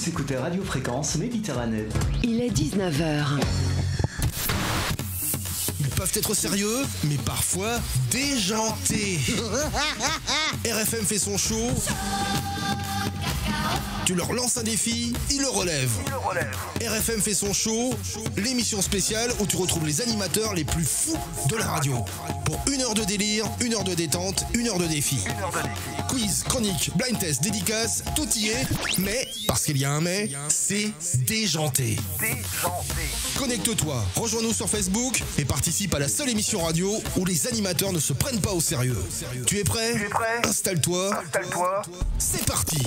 écoutez Radio Fréquence Méditerranée. Il est 19h. Ils peuvent être sérieux, mais parfois déjantés. RFM fait son show. Tu leur lances un défi, ils le relèvent. RFM fait son show, l'émission spéciale où tu retrouves les animateurs les plus fous de la radio. Pour 1 heure de délire, 1 heure de détente, 1 heure de défi. Quiz, chronique, blind test, dédicace, tout y est. Mais, parce qu'il y a un mais, c'est déjanté. Connecte-toi, rejoins-nous sur Facebook et participe à la seule émission radio où les animateurs ne se prennent pas au sérieux. Tu es prêt ? Installe-toi. C'est parti.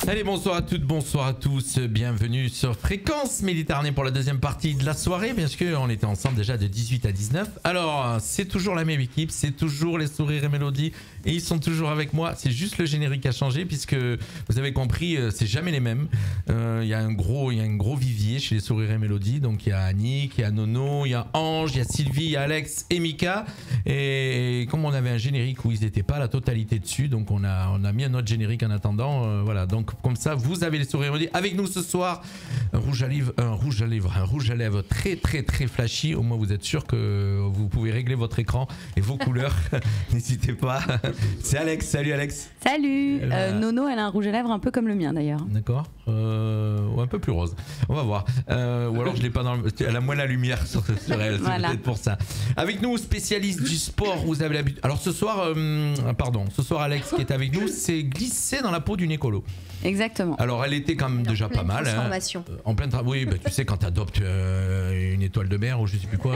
Allez, bonsoir à toutes, bonsoir à tous, bienvenue sur Fréquence Méditerranée pour la deuxième partie de la soirée, bien sûr, on était ensemble déjà de 18 à 19. Alors, c'est toujours la même équipe, c'est toujours les sourires et mélodies, et ils sont toujours avec moi, c'est juste le générique qui a changé, puisque vous avez compris, c'est jamais les mêmes. Il y a un gros vivier chez les sourires et mélodies, donc il y a Annick, il y a Nono, il y a Ange, il y a Sylvie, il y a Alex et Mika, et comme on avait un générique où ils n'étaient pas la totalité dessus, donc on a mis un autre générique en attendant, voilà, donc comme ça vous avez les sourires et mélodies. Avec nous ce soir, un rouge à lèvres très très très flashy, au moins vous êtes sûr que vous pouvez régler votre écran et vos couleurs, n'hésitez pas. C'est Alex, salut Alex. Salut. Nono, elle a un rouge à lèvres un peu comme le mien d'ailleurs. D'accord. Ou un peu plus rose. On va voir. Ou alors je l'ai pas dans le... Elle a moins la lumière sur elle, c'est voilà. Peut-être pour ça. Avec nous, spécialiste du sport, vous avez l'habitude. Alors ce soir, Alex qui est avec nous, s'est glissé dans la peau d'une écolo. Exactement. Alors elle était quand même déjà pas mal. En pleine oui, tu sais quand tu adoptes une étoile de mer ou je sais plus quoi.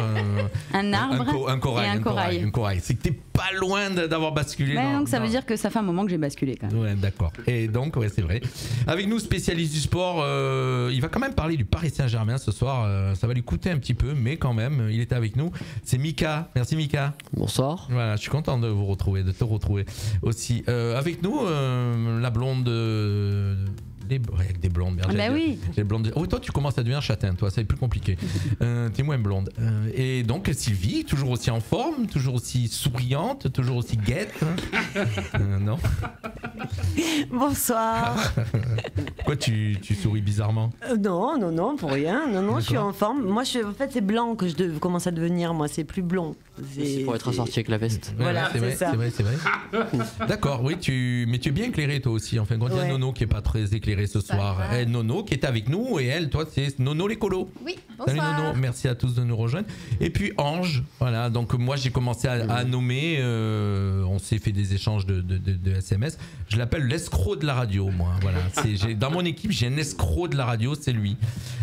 Un arbre. Un corail. C'est que t'es pas loin d'avoir basculé. Donc ça veut dire que ça fait un moment que j'ai basculé quand même. Ouais, d'accord. Et donc, ouais, c'est vrai. Avec nous, spécialiste du sport, il va quand même parler du Paris Saint-Germain ce soir. Ça va lui coûter un petit peu, mais quand même, il était avec nous. C'est Mika. Merci Mika. Bonsoir. Voilà, je suis content de te retrouver aussi. Avec nous, la blonde. Avec des blondes, merde. Bah oui. Les blondes. Oh, toi, tu commences à devenir châtain, toi, c'est plus compliqué. T'es moins blonde. Et donc, Sylvie, toujours aussi en forme, toujours aussi souriante, toujours aussi guette. Non. Bonsoir. Pourquoi tu souris bizarrement ? Non, pour rien. Non, je suis en forme. Moi, en fait, c'est blanc que je commence à devenir. Moi, c'est plus blond. C'est pour être assorti avec la veste. Voilà, c'est ça. C'est vrai. D'accord, oui, mais tu es bien éclairé toi aussi. Enfin, quand il y a Nono qui est pas très éclairé ce soir. Nono qui est avec nous et elle, toi, c'est Nono l'écolo. Oui, bonsoir. Salut Nono, merci à tous de nous rejoindre. Et puis Ange, voilà. Donc moi j'ai commencé à nommer. On s'est fait des échanges de SMS. Je l'appelle l'escroc de la radio, moi. Voilà. Dans mon équipe, j'ai un escroc de la radio, c'est lui.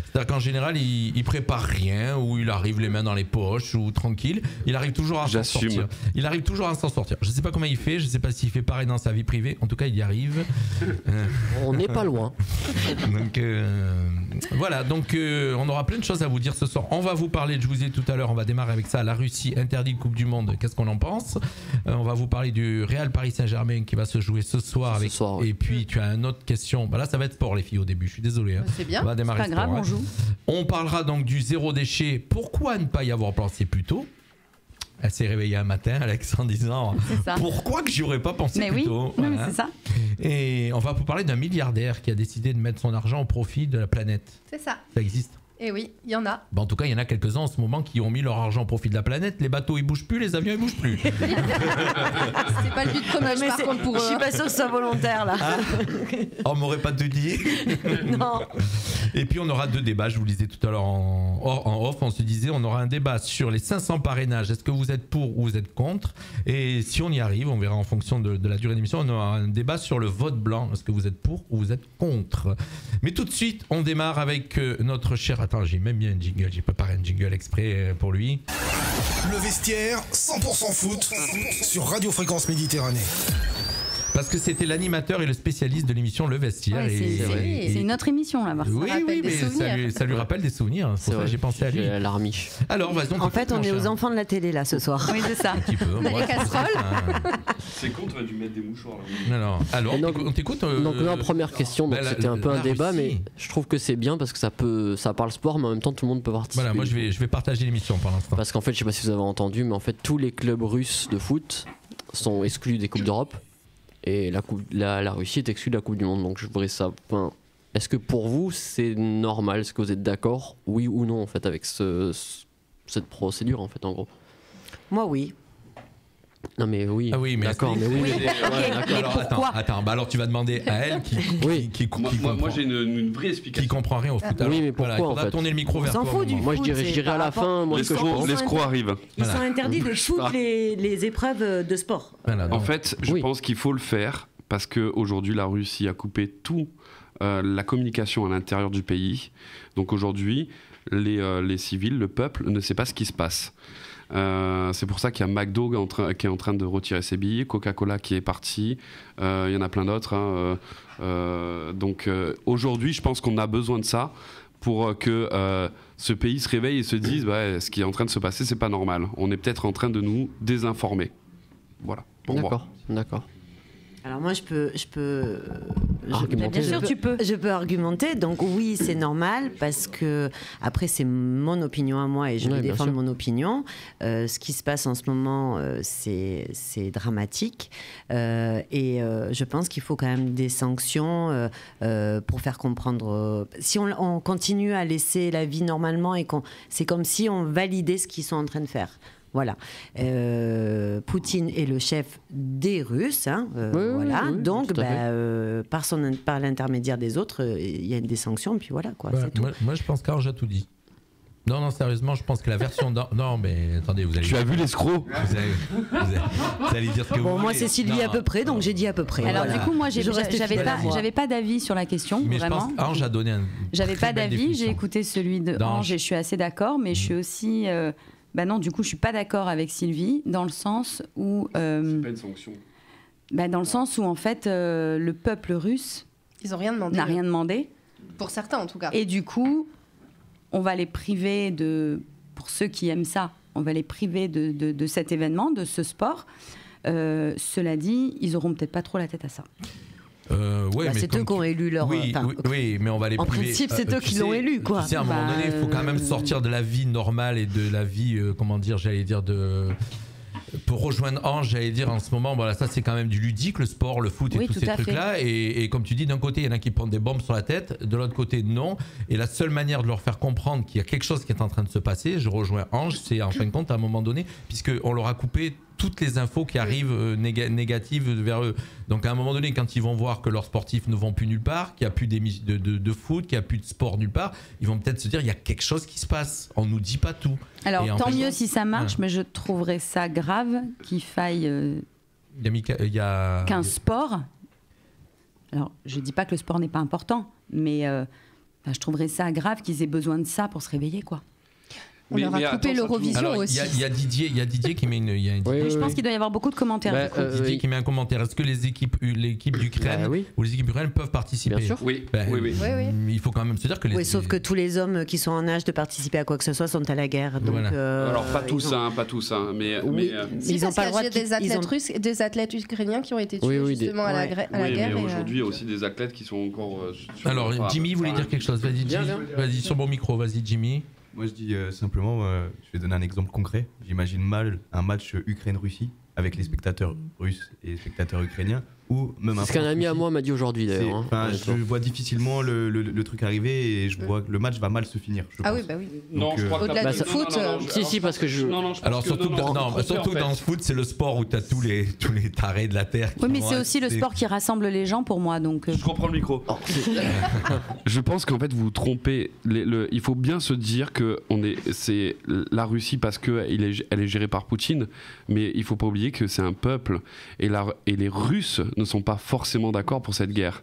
C'est-à-dire qu'en général, il prépare rien ou il arrive les mains dans les poches ou tranquille. Il arrive toujours à s'en sortir. Je sais pas comment il fait. Je sais pas s'il fait pareil dans sa vie privée. En tout cas, il y arrive. On n'est pas loin. Donc voilà, on aura plein de choses à vous dire ce soir. On va vous parler, je vous ai dit tout à l'heure, on va démarrer avec ça, la Russie interdite Coupe du Monde, qu'est-ce qu'on en pense ? On va vous parler du Real Paris Saint-Germain qui va se jouer ce soir. Et puis tu as une autre question, là ça va être sport les filles au début, je suis désolé. C'est bien, on va démarrer c'est pas grave, on joue. On parlera donc du zéro déchet, pourquoi ne pas y avoir pensé plus tôt ? Elle s'est réveillée un matin, Alex, en disant pourquoi que j'y aurais pas pensé plus tôt. Voilà. Mais c'est ça. Et on va vous parler d'un milliardaire qui a décidé de mettre son argent au profit de la planète. C'est ça. Ça existe. Et oui, il y en a. En tout cas, il y en a quelques-uns en ce moment qui ont mis leur argent au profit de la planète. Les bateaux, ils bougent plus, les avions, ils bougent plus. C'est pas le but de chronologie, par contre, pour eux. Je suis pas sûre que ce soit volontaire, là. On m'aurait pas tout dit. Non. Et puis, on aura 2 débats. Je vous le disais tout à l'heure en off. On se disait, on aura un débat sur les 500 parrainages. Est-ce que vous êtes pour ou vous êtes contre ? Et si on y arrive, on verra en fonction de la durée d'émission, on aura un débat sur le vote blanc. Est-ce que vous êtes pour ou vous êtes contre ? Mais tout de suite, on démarre avec notre cher... Attends, j'ai même bien un jingle. J'ai préparé un jingle exprès pour lui. Le vestiaire, 100% foot, sur Radio Fréquence Méditerranée. Parce que c'était l'animateur et le spécialiste de l'émission Le Vestiaire. Ouais, c'est une autre émission là. Oui, mais ça lui rappelle des souvenirs. C'est pour ça que j'ai pensé à lui. Larmiche. Alors, en fait, on est aux enfants de la télé là ce soir. Oui, c'est ça. Un petit peu. Les casseroles. C'est con, tu as dû mettre des mouchoirs là. Alors on t'écoute. Donc, première question. C'était un peu un débat, mais je trouve que c'est bien parce que ça parle sport, mais en même temps, tout le monde peut participer. Voilà, moi je vais partager l'émission pour l'instant. Parce qu'en fait, je sais pas si vous avez entendu, mais en fait, tous les clubs russes de foot sont exclus des Coupes d'Europe. Et la Russie est exclue de la Coupe du Monde. Donc je voudrais ça. Enfin, est-ce que pour vous c'est normal? Est-ce que vous êtes d'accord, oui ou non, en fait, avec cette procédure, en fait, en gros? Moi, oui. Non mais oui, ah oui, mais d'accord, mais oui. Mais pourquoi? Attends, bah alors tu vas demander à elle moi j'ai une vraie explication. Qui comprend rien au foot. Oui, mais pourquoi, on va tourner le micro vers toi. Moi je dirais à la fin. L'escroc arrive. Ils sont interdits de toutes les épreuves de sport. En fait, je pense qu'il faut le faire parce qu'aujourd'hui la Russie a coupé tout la communication à l'intérieur du pays. Donc aujourd'hui, les civils, le peuple ne sait pas ce qui se passe. C'est pour ça qu'il y a McDo qui est en train de retirer ses billets, Coca-Cola qui est parti, il y en a plein d'autres. Donc aujourd'hui, je pense qu'on a besoin de ça pour que ce pays se réveille et se dise ce qui est en train de se passer, c'est pas normal. On est peut-être en train de nous désinformer. Voilà. D'accord. Alors moi, je peux bien sûr, tu peux. Je peux argumenter. Donc oui, c'est normal parce que après c'est mon opinion à moi et je vais défendre mon opinion. Ce qui se passe en ce moment, c'est dramatique et je pense qu'il faut quand même des sanctions pour faire comprendre. Si on continue à laisser la vie normalement et c'est comme si on validait ce qu'ils sont en train de faire. Voilà. Poutine est le chef des Russes. Voilà. Donc, par l'intermédiaire des autres, il y a des sanctions, puis voilà. Quoi, c'est tout. Moi, je pense qu'Ange a tout dit. Non, sérieusement, je pense que la version... Non, mais attendez, vous allez... Tu as vu l'escroc? Vous allez dire ce que vous voulez. Moi, c'est Sylvie à peu près, donc j'ai dit à peu près. Alors, voilà. du coup, moi, j'avais pas d'avis sur la question, mais vraiment. Je pense qu'Ange a donné un... J'avais pas d'avis, j'ai écouté celui de Ange et je suis assez d'accord, mais je suis aussi... non, du coup, je suis pas d'accord avec Sylvie dans le sens où. C'est pas une sanction. Dans le sens où en fait, le peuple russe. Ils ont rien demandé. N'a rien demandé. Pour certains, en tout cas. Et du coup, on va les priver de. Pour ceux qui aiment ça, on va les priver de cet événement, de ce sport. Cela dit, ils auront peut-être pas trop la tête à ça. C'est eux qui ont élu leur... Oui, mais on va les priver. En principe, c'est eux qui l'ont élu, quoi. Tu sais, à un moment donné, il faut quand même sortir de la vie normale et de la vie, pour rejoindre Ange, j'allais dire en ce moment, voilà, ça c'est quand même du ludique, le sport, le foot et tous ces trucs-là. Et comme tu dis, d'un côté, il y en a qui prennent des bombes sur la tête, de l'autre côté, non. Et la seule manière de leur faire comprendre qu'il y a quelque chose qui est en train de se passer, je rejoins Ange, c'est en fin de compte, à un moment donné, puisqu'on leur a coupé toutes les infos qui arrivent négatives vers eux. Donc à un moment donné, quand ils vont voir que leurs sportifs ne vont plus nulle part, qu'il n'y a plus de foot, qu'il n'y a plus de sport nulle part, ils vont peut-être se dire il y a quelque chose qui se passe. On ne nous dit pas tout. Alors tant mieux si ça marche, mais je trouverais ça grave qu'il faille qu'un sport... Alors je ne dis pas que le sport n'est pas important, mais je trouverais ça grave qu'ils aient besoin de ça pour se réveiller, quoi. On leur a coupé l'Eurovision aussi. Il y a Didier qui met une... Je pense qu'il doit y avoir beaucoup de commentaires. Didier qui met un commentaire. Est-ce que l'équipe d'Ukraine ou les équipes ukrainiennes peuvent participer? Bien sûr. Oui. Il faut quand même se dire que sauf que tous les hommes qui sont en âge de participer à quoi que ce soit sont à la guerre. Donc, alors pas tous, mais ils n'ont pas le droit. Il y a des athlètes russes, des athlètes ukrainiens qui ont été tués justement à la guerre. Mais aujourd'hui, il y a aussi des athlètes qui sont encore... Alors Jimmy voulait dire quelque chose. Vas-y, sur mon micro. Vas-y, Jimmy. Moi, je dis simplement, je vais donner un exemple concret. J'imagine mal un match Ukraine-Russie avec les spectateurs russes et les spectateurs ukrainiens. Ou même c'est ce qu'un ami à moi m'a dit aujourd'hui d'ailleurs. Je vois difficilement le truc arriver et je vois que le match va mal se finir. Oui. Non, je crois au-delà du foot. Si, parce que je. Alors surtout que dans le foot, c'est le sport où tu as tous les tarés de la terre. Oui, mais c'est aussi le sport qui rassemble les gens pour moi. Donc. Je reprends le micro. Je pense qu'en fait vous vous trompez. Il faut bien se dire que c'est la Russie parce qu'elle est gérée par Poutine, mais il faut pas oublier que c'est un peuple et les Russes ne sont pas forcément d'accord pour cette guerre.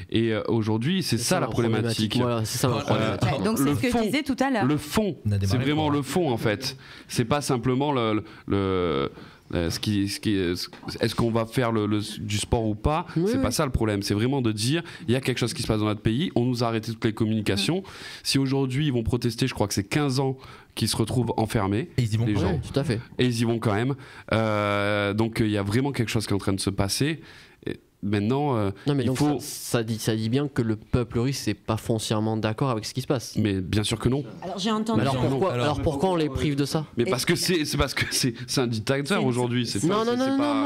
Et aujourd'hui, c'est ça la problématique. Voilà, c'est ça la problématique. Donc c'est ce que je disais tout à l'heure. Le fond, c'est vraiment le fond en fait. C'est pas simplement est-ce qu'on va faire du sport ou pas? C'est pas ça le problème. C'est vraiment de dire il y a quelque chose qui se passe dans notre pays. On nous a arrêté toutes les communications. Si aujourd'hui ils vont protester, je crois que c'est 15 ans qui se retrouvent enfermés. Et ils y vont les gens. Tout à fait. Et ils y vont quand même. Donc il y a vraiment quelque chose qui est en train de se passer. maintenant, non, mais il donc faut. Ça dit bien que le peuple russe n'est pas foncièrement d'accord avec ce qui se passe. Mais bien sûr que non. Alors j'ai entendu. Alors pourquoi on les prive de ça? Mais parce que c'est un dictateur aujourd'hui. Non,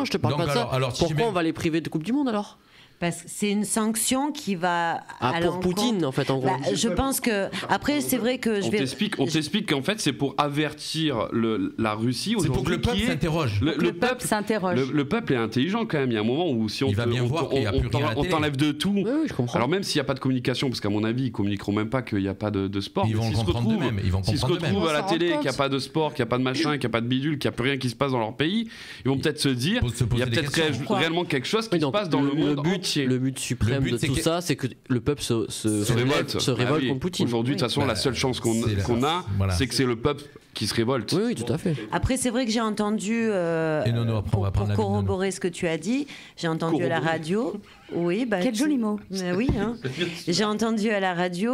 je te parle pas de ça. Pourquoi on va les priver de Coupe du Monde alors? Parce que c'est une sanction qui va pour Poutine en fait en gros. Je pense que après c'est vrai que on t'explique qu'en fait c'est pour avertir la Russie aujourd'hui. C'est pour que le peuple s'interroge. Le peuple s'interroge. Le peuple est intelligent quand même. Il y a un moment où si on t'enlève de tout. Oui, je comprends. Alors même s'il n'y a pas de communication, parce qu'à mon avis ils communiqueront même pas qu'il n'y a pas de sport. Ils vont le comprendre d'eux-mêmes. S'ils se retrouvent à la télé qu'il n'y a pas de sport, qu'il n'y a pas de machin, qu'il n'y a pas de bidule, qu'il n'y a plus rien qui se passe dans leur pays, ils vont peut-être se dire il y a peut-être réellement quelque chose qui se passe dans le monde entier. Le but suprême de tout ça, c'est que le peuple se révolte contre Poutine. Aujourd'hui, de toute façon, la seule chance qu'on a, c'est que c'est le peuple qui se révolte. Oui, tout à fait. Après, c'est vrai que j'ai entendu, pour corroborer ce que tu as dit, j'ai entendu à la radio. Oui, quel joli mot. Oui, hein. J'ai entendu à la radio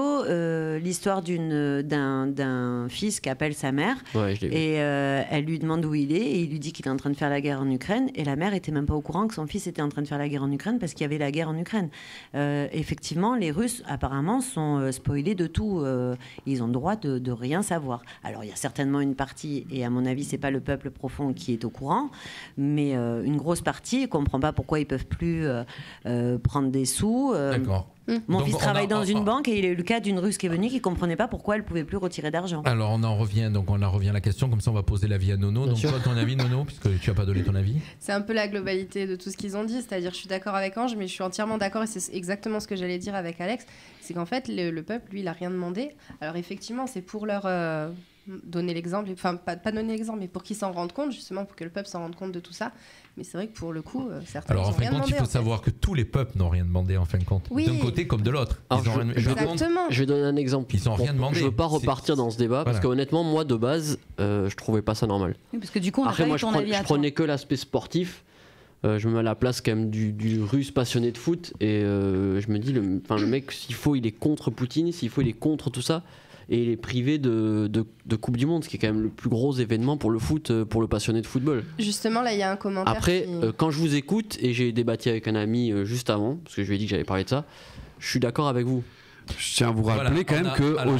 l'histoire d'un fils qui appelle sa mère et elle lui demande où il est et il lui dit qu'il est en train de faire la guerre en Ukraine et la mère était même pas au courant que son fils était en train de faire la guerre en Ukraine parce qu'il y avait la guerre en Ukraine. Effectivement, les Russes apparemment sont spoilés de tout. Ils ont le droit de rien savoir. Alors il y a certainement une partie et à mon avis c'est pas le peuple profond qui est au courant, mais une grosse partie comprend pas pourquoi ils peuvent plus prendre des sous. D'accord. Mon fils travaille dans une banque et il a eu le cas d'une Russe qui est venue qui comprenait pas pourquoi elle pouvait plus retirer d'argent. Alors on en revient à la question, comme ça on va poser l'avis à Nono. Donc toi ton avis Nono, puisque tu as pas donné ton avis. C'est un peu la globalité de tout ce qu'ils ont dit, c'est-à-dire je suis d'accord avec Ange mais je suis entièrement d'accord et c'est exactement ce que j'allais dire avec Alex, c'est qu'en fait le peuple lui il a rien demandé. Alors effectivement c'est pour leur donner l'exemple, enfin pas donner l'exemple mais pour qu'ils s'en rendent compte justement, pour que le peuple s'en rende compte de tout ça. Mais c'est vrai que pour le coup, certains alors en fin de compte, il faut savoir que tous les peuples n'ont rien demandé en fin de compte, d'un côté comme de l'autre. Je vais donner un exemple. Ils n'ont rien demandé. Je veux pas repartir dans ce débat parce que honnêtement, moi de base, je trouvais pas ça normal. Oui, parce que du coup, on après moi, je prenais que l'aspect sportif. Je me mets à la place quand même du Russe passionné de foot et je me dis, le mec, s'il faut, il est contre Poutine, s'il faut, il est contre tout ça. Et il est privé de Coupe du Monde, ce qui est quand même le plus gros événement pour le foot, pour le passionné de football. Justement, là, il y a un commentaire. Après, quand je vous écoute, et j'ai débattu avec un ami juste avant, parce que je lui ai dit que j'allais parler de ça, je suis d'accord avec vous. Je tiens à vous rappeler quand même qu'aux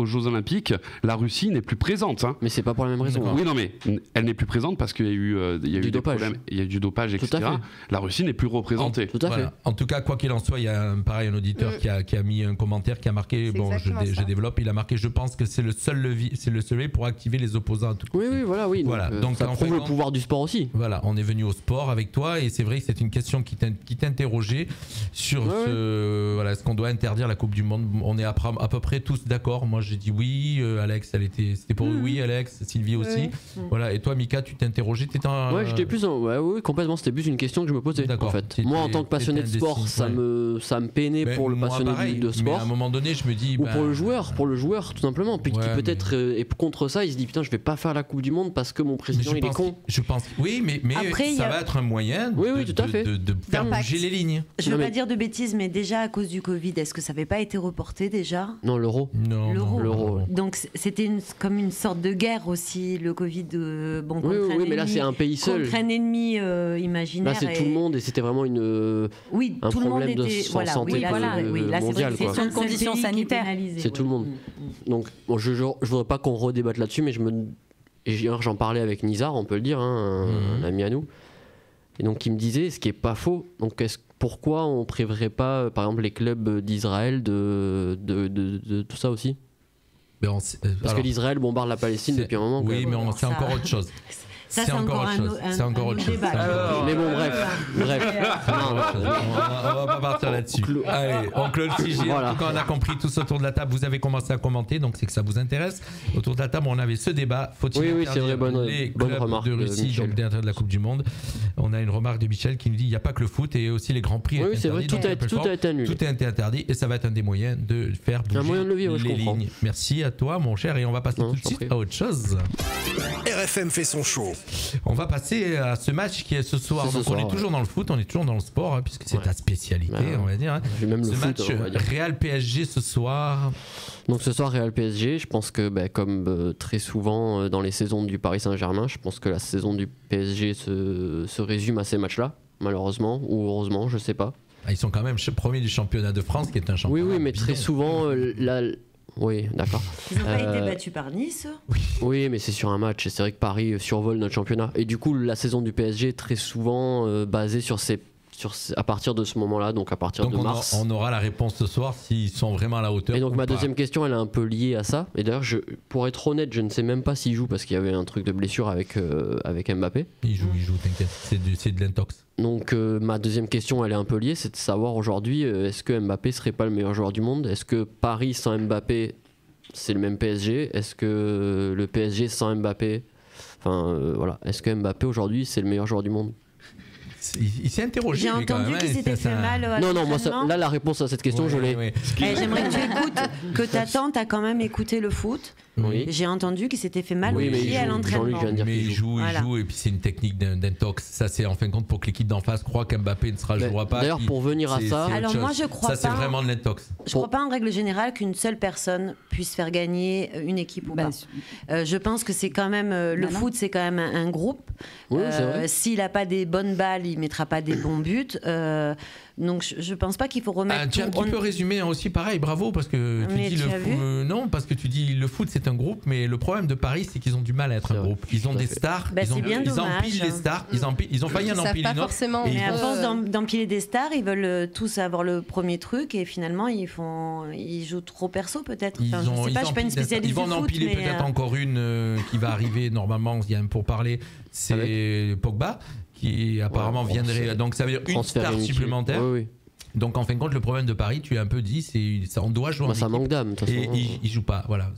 Jeux Olympiques, la Russie n'est plus présente. Hein. Mais c'est pas pour la même raison. Oui, non, mais elle n'est plus présente parce qu'il y a eu, des problèmes, il y a eu du dopage, etc. La Russie n'est plus représentée. Tout à fait. En tout cas, quoi qu'il en soit, il y a un auditeur qui a mis un commentaire qui a marqué. Bon, je développe. Il a marqué. Je pense que c'est le seul levier pour activer les opposants à tout. Oui, voilà. Donc ça prouve le pouvoir du sport aussi. Voilà, on est venu au sport avec toi et c'est vrai que c'est une question qui t'interrogeait. Sur est-ce qu'on doit interdire la Coupe du Monde. On est à peu près tous d'accord. Moi j'ai dit oui, Alex c'était pour oui, Alex, Sylvie aussi. Voilà, et toi Mika, tu t'es interrogé, j'étais plus oui, complètement, c'était plus une question que je me posais en fait. Moi en tant que passionné de sport, ça me peinait pour le passionné de sport. Mais à un moment donné, je me dis ou pour le joueur tout simplement, puis qui peut-être est contre ça, il se dit putain, je vais pas faire la Coupe du Monde parce que mon président il est con. Je pense oui, mais après, ça va être un moyen de faire bouger les lignes. Je veux pas dire de bêtises, mais déjà à cause du Covid, est-ce que ça n'avait pas été reporté déjà ? Non, l'euro. L'euro. Donc c'était comme une sorte de guerre aussi, le Covid. Contre un ennemi, mais là c'est un pays seul. Contre un ennemi imaginaire. Là c'est tout le monde et c'était vraiment un tout le monde problème de santé mondiale. C'est une condition sanitaire. C'est tout le monde. Donc je voudrais pas qu'on redébatte là-dessus, mais j'en parlais avec Nizar, on peut le dire, un ami à nous. Et donc il me disait, ce qui est pas faux, donc pourquoi on priverait pas, par exemple, les clubs d'Israël de tout ça aussi ? Parce que l'Israël bombarde la Palestine depuis un moment. Oui, mais c'est encore autre chose. Ça, c'est encore autre chose. Mais bon, bref. On va pas partir là-dessus. Allez, on clôt le sujet. En tout cas, on a compris tous autour de la table. Vous avez commencé à commenter, donc c'est que ça vous intéresse. Autour de la table, on avait ce débat. Faut-il interdire les clubs de Russie, donc d'interdire de la Coupe du Monde ? On a une remarque de Michel qui nous dit il n'y a pas que le foot et aussi les grands prix. Oui, c'est vrai. Tout a été annulé. Tout a été interdit et ça va être un des moyens de faire bouger les lignes. Merci à toi, mon cher, et on va passer tout de suite à autre chose. RFM fait son show. On va passer à ce match qui est ce soir. C'est ce Donc soir, on est toujours dans le foot, on est toujours dans le sport, hein, puisque c'est ta spécialité, on va dire. Hein. Même ce le match foot, on va dire. Real PSG ce soir. Donc ce soir Real PSG, je pense que comme très souvent dans les saisons du Paris Saint-Germain, je pense que la saison du PSG se résume à ces matchs-là, malheureusement ou heureusement, je sais pas. Ils sont quand même premiers du championnat de France, qui est un championnat. Oui, mais très souvent oui, d'accord. Ils n'ont pas été battus par Nice. Oui, mais c'est sur un match. C'est vrai que Paris survole notre championnat. Et du coup, la saison du PSG est très souvent basée à partir de ce moment-là, donc à partir de mars. On aura la réponse ce soir s'ils sont vraiment à la hauteur. Et donc ma deuxième question, elle est un peu liée à ça. Et d'ailleurs, pour être honnête, je ne sais même pas s'il joue parce qu'il y avait un truc de blessure avec Mbappé. Il joue, t'inquiète. C'est de l'intox. Donc ma deuxième question, elle est un peu liée, c'est de savoir aujourd'hui, est-ce que Mbappé serait pas le meilleur joueur du monde? Est-ce que Paris sans Mbappé, c'est le même PSG? Est-ce que le PSG sans Mbappé, voilà, est-ce que Mbappé aujourd'hui, c'est le meilleur joueur du monde? Il s'est interrogé. J'ai entendu qu'il s'était fait mal. Non, moi, là, la réponse à cette question, je l'ai. Oui. J'aimerais que tu écoutes, que ta tante a quand même écouté le foot. Oui. J'ai entendu qu'il s'était fait mal au mais pied à l'entraînement. Mais il joue, et puis c'est une technique d'intox. Ça, c'est en fin de compte pour que l'équipe d'en face croit qu'Mbappé ne jouera pas. D'ailleurs, pour venir à ça, alors moi je crois ça, c'est vraiment de l'intox. Je crois pas en règle générale qu'une seule personne puisse faire gagner une équipe ou pas. Je pense que c'est quand même le foot, c'est quand même un groupe. Oui, s'il a pas des bonnes balles, il mettra pas des bons buts. Donc je pense pas qu'il faut remettre. Tu as un petit peu résumé aussi, pareil, bravo, parce que tu dis non, parce que tu dis le foot c'est un groupe, mais le problème de Paris c'est qu'ils ont du mal à être un groupe. Ils ont des stars, ils empilent les stars, ils ont failli en empiler une autre. Mais à force d'empiler des stars, ils veulent tous avoir le premier truc et finalement ils jouent trop perso peut-être. Enfin, je sais pas, je suis pas une spécialiste du foot. Ils vont en empiler peut-être encore une qui va arriver normalement, il y a pour parler, c'est Pogba. Qui apparemment viendrait. Donc ça veut dire une star supplémentaire. Oui. Donc en fin de compte, le problème de Paris, tu as un peu dit, on doit jouer en équipe. Ça manque d'âme. Et ils jouent pas. Voilà.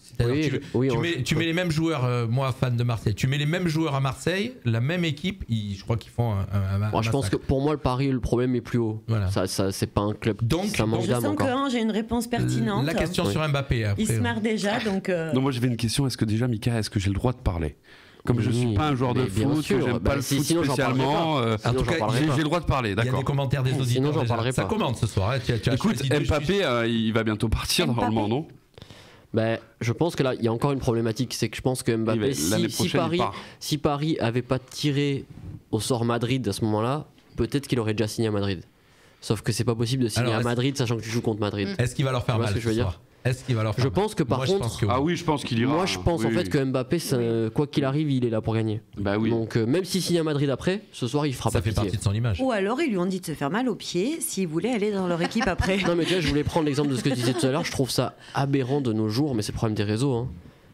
Tu mets les mêmes joueurs, moi fan de Marseille, tu mets les mêmes joueurs à Marseille, la même équipe, je crois qu'ils font un je pense que pour moi, le Paris, le problème est plus haut. Voilà. Ça c'est pas un club. Donc, ça manque d'âme encore. Je sens que j'ai une réponse pertinente. La question sur Mbappé. Après, il se marre déjà. Donc Non, moi j'avais une question. Est-ce que déjà, Mika, est-ce que j'ai le droit de parler? Comme je ne suis pas un joueur de foot, que j'aime pas le foot spécialement, en tout cas, j'ai le droit de parler, d'accord. Il y a des commentaires des auditeurs. J'en parlerai pas. Ça commente ce soir. Écoute, Mbappé, il va bientôt partir normalement, non? Je pense que là, il y a encore une problématique, c'est que je pense que Mbappé, si Paris avait pas tiré au sort Madrid à ce moment-là, peut-être qu'il aurait déjà signé à Madrid. Sauf que c'est pas possible de signer à Madrid, sachant que tu joues contre Madrid. Est-ce qu'il va leur faire mal ce soir? Est-ce qu'il va leur faire mal? pense que par contre. Ah oui, je pense qu'il ira. Moi, je pense en fait que Mbappé, quoi qu'il arrive, il est là pour gagner. Bah oui. Donc, même s'il signe à Madrid après, ce soir, il fera pas pitié. Ça fait partie de son image. Ou alors, ils lui ont dit de se faire mal aux pieds s'il voulait aller dans leur équipe après. Non, mais tu vois, je voulais prendre l'exemple de ce que tu disais tout à l'heure. Je trouve ça aberrant de nos jours, mais c'est le problème des réseaux. Hein.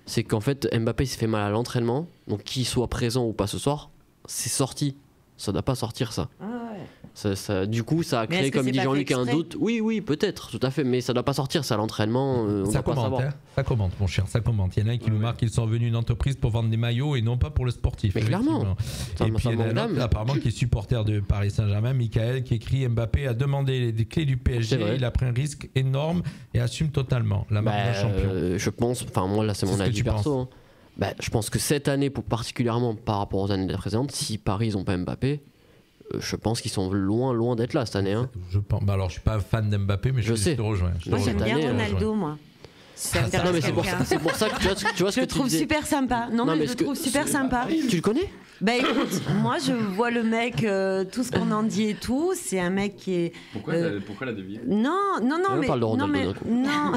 C'est qu'en fait, Mbappé s'est fait mal à l'entraînement. Donc, qu'il soit présent ou pas ce soir, c'est sorti. Ça doit pas sortir, ça. Ah ouais. Du coup, ça a créé, comme dit Jean-Luc, un doute. Oui, peut-être, tout à fait, mais ça doit pas sortir, c'est à l'entraînement. Ça commente, ça commente, mon cher, ça commente. Il y en a un qui nous marque qu'ils sont venus une entreprise pour vendre des maillots et non pas pour le sportif. Mais clairement. Et puis, il y en a un autre, apparemment, qui est supporter de Paris Saint-Germain, Michael, qui écrit Mbappé a demandé les clés du PSG. Il a pris un risque énorme et assume totalement la marque d'un champion. Je pense, moi, là, c'est mon avis perso. Je pense que cette année, particulièrement par rapport aux années précédentes, si Paris n'ont pas Mbappé, je pense qu'ils sont loin d'être là cette année. Hein. Je pense. Alors, je suis pas fan d'Mbappé, mais je te rejoins. Moi, j'aime bien Ronaldo, moi. Non, mais c'est pour ça que tu vois ce que tu je le trouve super sympa. Non, mais je le trouve super sympa. Tu le connais? Écoute, moi je vois le mec, tout ce qu'on en dit et tout, c'est un mec qui est. Pourquoi la devienne? Non, on mais. Parle de Ronaldo, non.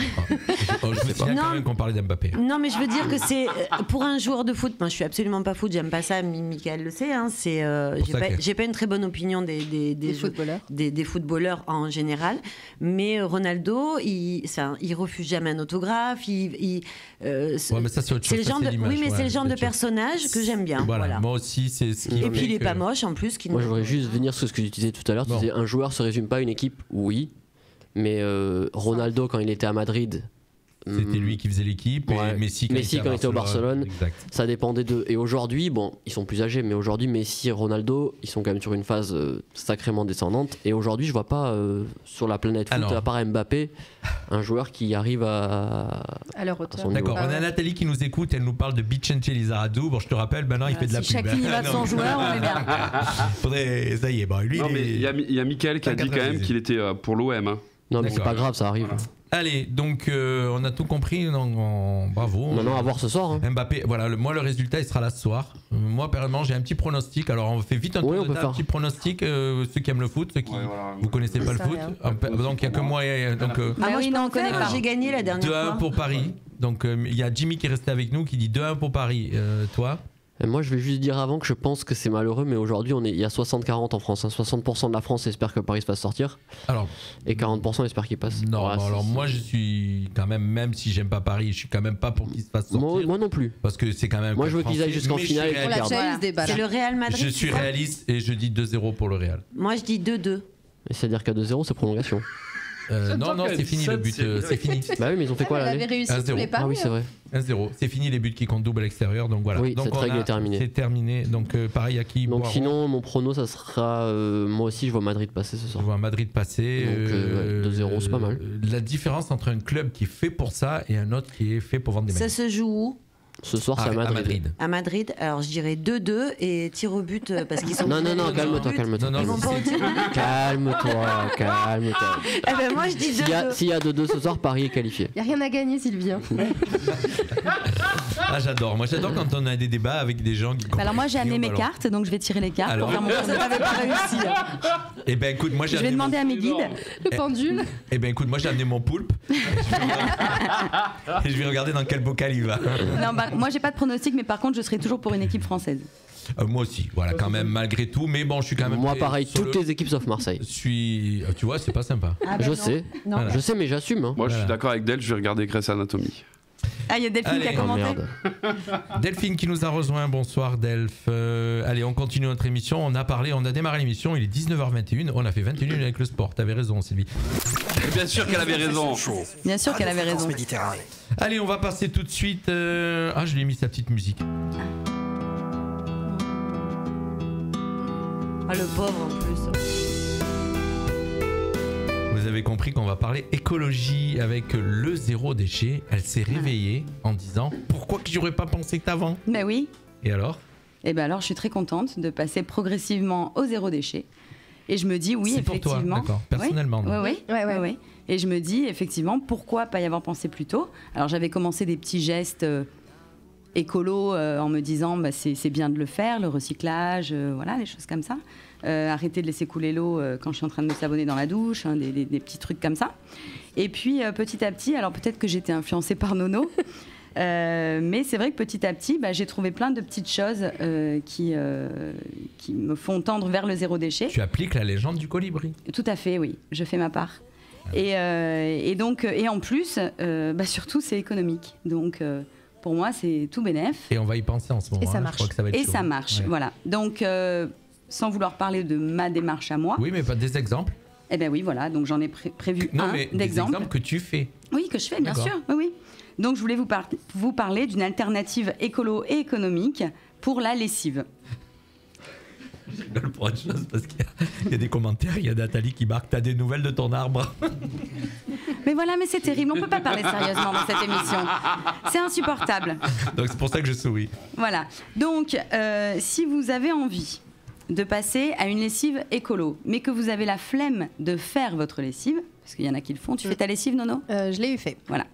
Je me souviens quand même qu'on parlait d'Mbappé. Non, mais je veux dire que c'est pour un joueur de foot. Moi, je suis absolument pas foot, j'aime pas ça. Michael le sait. Hein, j'ai pas une très bonne opinion des footballeurs, des footballeurs en général. Mais Ronaldo, il refuse jamais un autographe. Mais ça c'est autre chose. C'est le genre de personnage que j'aime bien. Voilà. Moi aussi, c'est ce qui. Et puis il est pas moche en plus. Moi, je voudrais juste venir sur ce que tu disais tout à l'heure. Tu disais un joueur se résume pas à une équipe, oui. Mais Ronaldo, quand il était à Madrid, C'était lui qui faisait l'équipe et Messi quand il était au Barcelone. Ça dépendait d'eux. Et aujourd'hui, bon, ils sont plus âgés, mais aujourd'hui, Messi et Ronaldo, ils sont quand même sur une phase sacrément descendante. Et aujourd'hui, je vois pas sur la planète foot, à part Mbappé, un joueur qui arrive à leur hauteur. D'accord, on a Nathalie qui nous écoute, elle nous parle de Vicente Lizarazu. Bon, je te rappelle, maintenant il fait de la pub. Chacun y va de son joueur, on est bien. Faudrait, ça y est, bon, lui. Non, mais il y a Mickaël qui a dit quand même qu'il était pour l'OM. Hein. Non, mais c'est pas grave, ça arrive. Allez, donc on a tout compris, bravo. Maintenant à voir ce soir. Hein. Mbappé, voilà, moi le résultat il sera là ce soir. Moi personnellement j'ai un petit pronostic, alors on fait vite un tour de table, un petit pronostic, ceux qui aiment le foot, ceux qui vous connaissez pas le foot. Donc il n'y a que moi et donc... oui, non, on connaît pas. J'ai gagné la dernière fois. 2-1 pour Paris, donc il y a Jimmy qui est resté avec nous qui dit 2-1 pour Paris, toi? Et moi, je vais juste dire avant que je pense que c'est malheureux, mais aujourd'hui, il y a 60-40 en France. Hein. 60% de la France espère que Paris se fasse sortir. Et 40% espère qu'il passe. Non, alors moi, je suis quand même si j'aime pas Paris, je suis quand même pas pour qu'il se fasse sortir. Moi non plus. Parce que c'est quand même. Moi, je veux qu'ils aillent jusqu'en finale. C'est le Real Madrid. Je suis réaliste et je dis 2-0 pour le Real. Moi, je dis 2-2. C'est-à-dire qu'à 2-0, c'est prolongation. Non, c'est fini le but, c'est fini. Bah oui, mais ils ont fait quoi là? Ils avaient réussi tous les paris. Ah oui, c'est vrai. 1-0, c'est fini les buts qui comptent double à l'extérieur, donc voilà. Oui, donc cette règle est terminée. C'est terminé, donc pareil à qui? Donc sinon, mon prono, ça sera. Moi aussi, je vois Madrid passer ce soir. Je vois Madrid passer. Donc 2-0, c'est pas mal. La différence entre un club qui est fait pour ça et un autre qui est fait pour vendre des maillots. Ça se joue où? Ce soir, c'est à Madrid. À Madrid, alors je dirais 2-2 et tir au but parce qu'ils sont. Non, calme-toi. Non, Ils vont pas au tir. Calme-toi. Eh ben moi je dis 2-2. S'il y a 2-2 ce soir, Paris est qualifié. Il n'y a rien à gagner, Sylvie. Ah, j'adore. Moi, j'adore quand on a des débats avec des gens qui. Alors moi, j'ai amené mes cartes, donc je vais tirer les cartes. Alors, pour faire mon ça n'avait pas réussi. Eh ben écoute, moi j'ai. Je vais demander à mes guides. Le pendule. Eh ben écoute, moi j'ai amené mon poulpe. Et je vais regarder dans quel bocal il va. Non, moi j'ai pas de pronostic, mais par contre, je serai toujours pour une équipe française. Moi aussi, voilà, quand même, malgré tout. Mais bon, je suis quand même. Moi, pareil, toutes les équipes sauf Marseille. Tu vois, c'est pas sympa. Je sais, je sais, mais j'assume. Hein. Moi, je suis d'accord avec Del, je vais regarder Grey's Anatomy. Ah, il y a Delphine qui a commenté. Delphine qui nous a rejoint. Bonsoir, Delph. Allez, on continue notre émission. On a démarré l'émission. Il est 19h21. On a fait 21 minutes avec le sport. T'avais raison, Sylvie. Bien sûr qu'elle avait raison. Bien sûr qu'elle avait raison. Allez, on va passer tout de suite. Ah, je lui ai mis sa petite musique. Ah, le pauvre en plus. Vous avez compris qu'on va parler écologie avec le zéro déchet. Elle s'est réveillée en disant pourquoi que j'aurais pas pensé qu'avant. Ben oui. Et alors? Et ben alors, je suis très contente de passer progressivement au zéro déchet. Et je me dis oui, c'est effectivement. Pour toi, d'accord. Personnellement. Oui. Et je me dis effectivement pourquoi pas y avoir pensé plus tôt. Alors j'avais commencé des petits gestes écolo en me disant c'est bien de le faire, le recyclage, voilà, des choses comme ça. Arrêter de laisser couler l'eau quand je suis en train de me savonner dans la douche, hein, des petits trucs comme ça. Et puis petit à petit, alors peut-être que j'étais influencée par Nono, mais c'est vrai que petit à petit, j'ai trouvé plein de petites choses qui me font tendre vers le zéro déchet. Tu appliques la légende du colibri. Tout à fait, oui, je fais ma part. Et donc, et en plus, surtout c'est économique. Donc pour moi, c'est tout bénef. Et on va y penser en ce moment. Et ça marche. Je crois que ça va être chaud. Ça marche, voilà. Donc, sans vouloir parler de ma démarche à moi. Oui, mais pas des exemples. Eh bien oui, voilà. Donc j'en ai prévu un d'exemple. Des exemples que tu fais. Oui, que je fais, bien sûr. Oui. Donc je voulais vous parler d'une alternative écolo et économique pour la lessive. Je rigole pour autre chose parce qu'il y a des commentaires, il y a Nathalie qui marque « T'as des nouvelles de ton arbre ?» Mais voilà, mais c'est terrible, on ne peut pas parler sérieusement dans cette émission. C'est insupportable. Donc c'est pour ça que je souris. Voilà. Donc, si vous avez envie de passer à une lessive écolo, mais que vous avez la flemme de faire votre lessive, parce qu'il y en a qui le font, tu fais ta lessive, Nono ? Je l'ai eu fait. Voilà.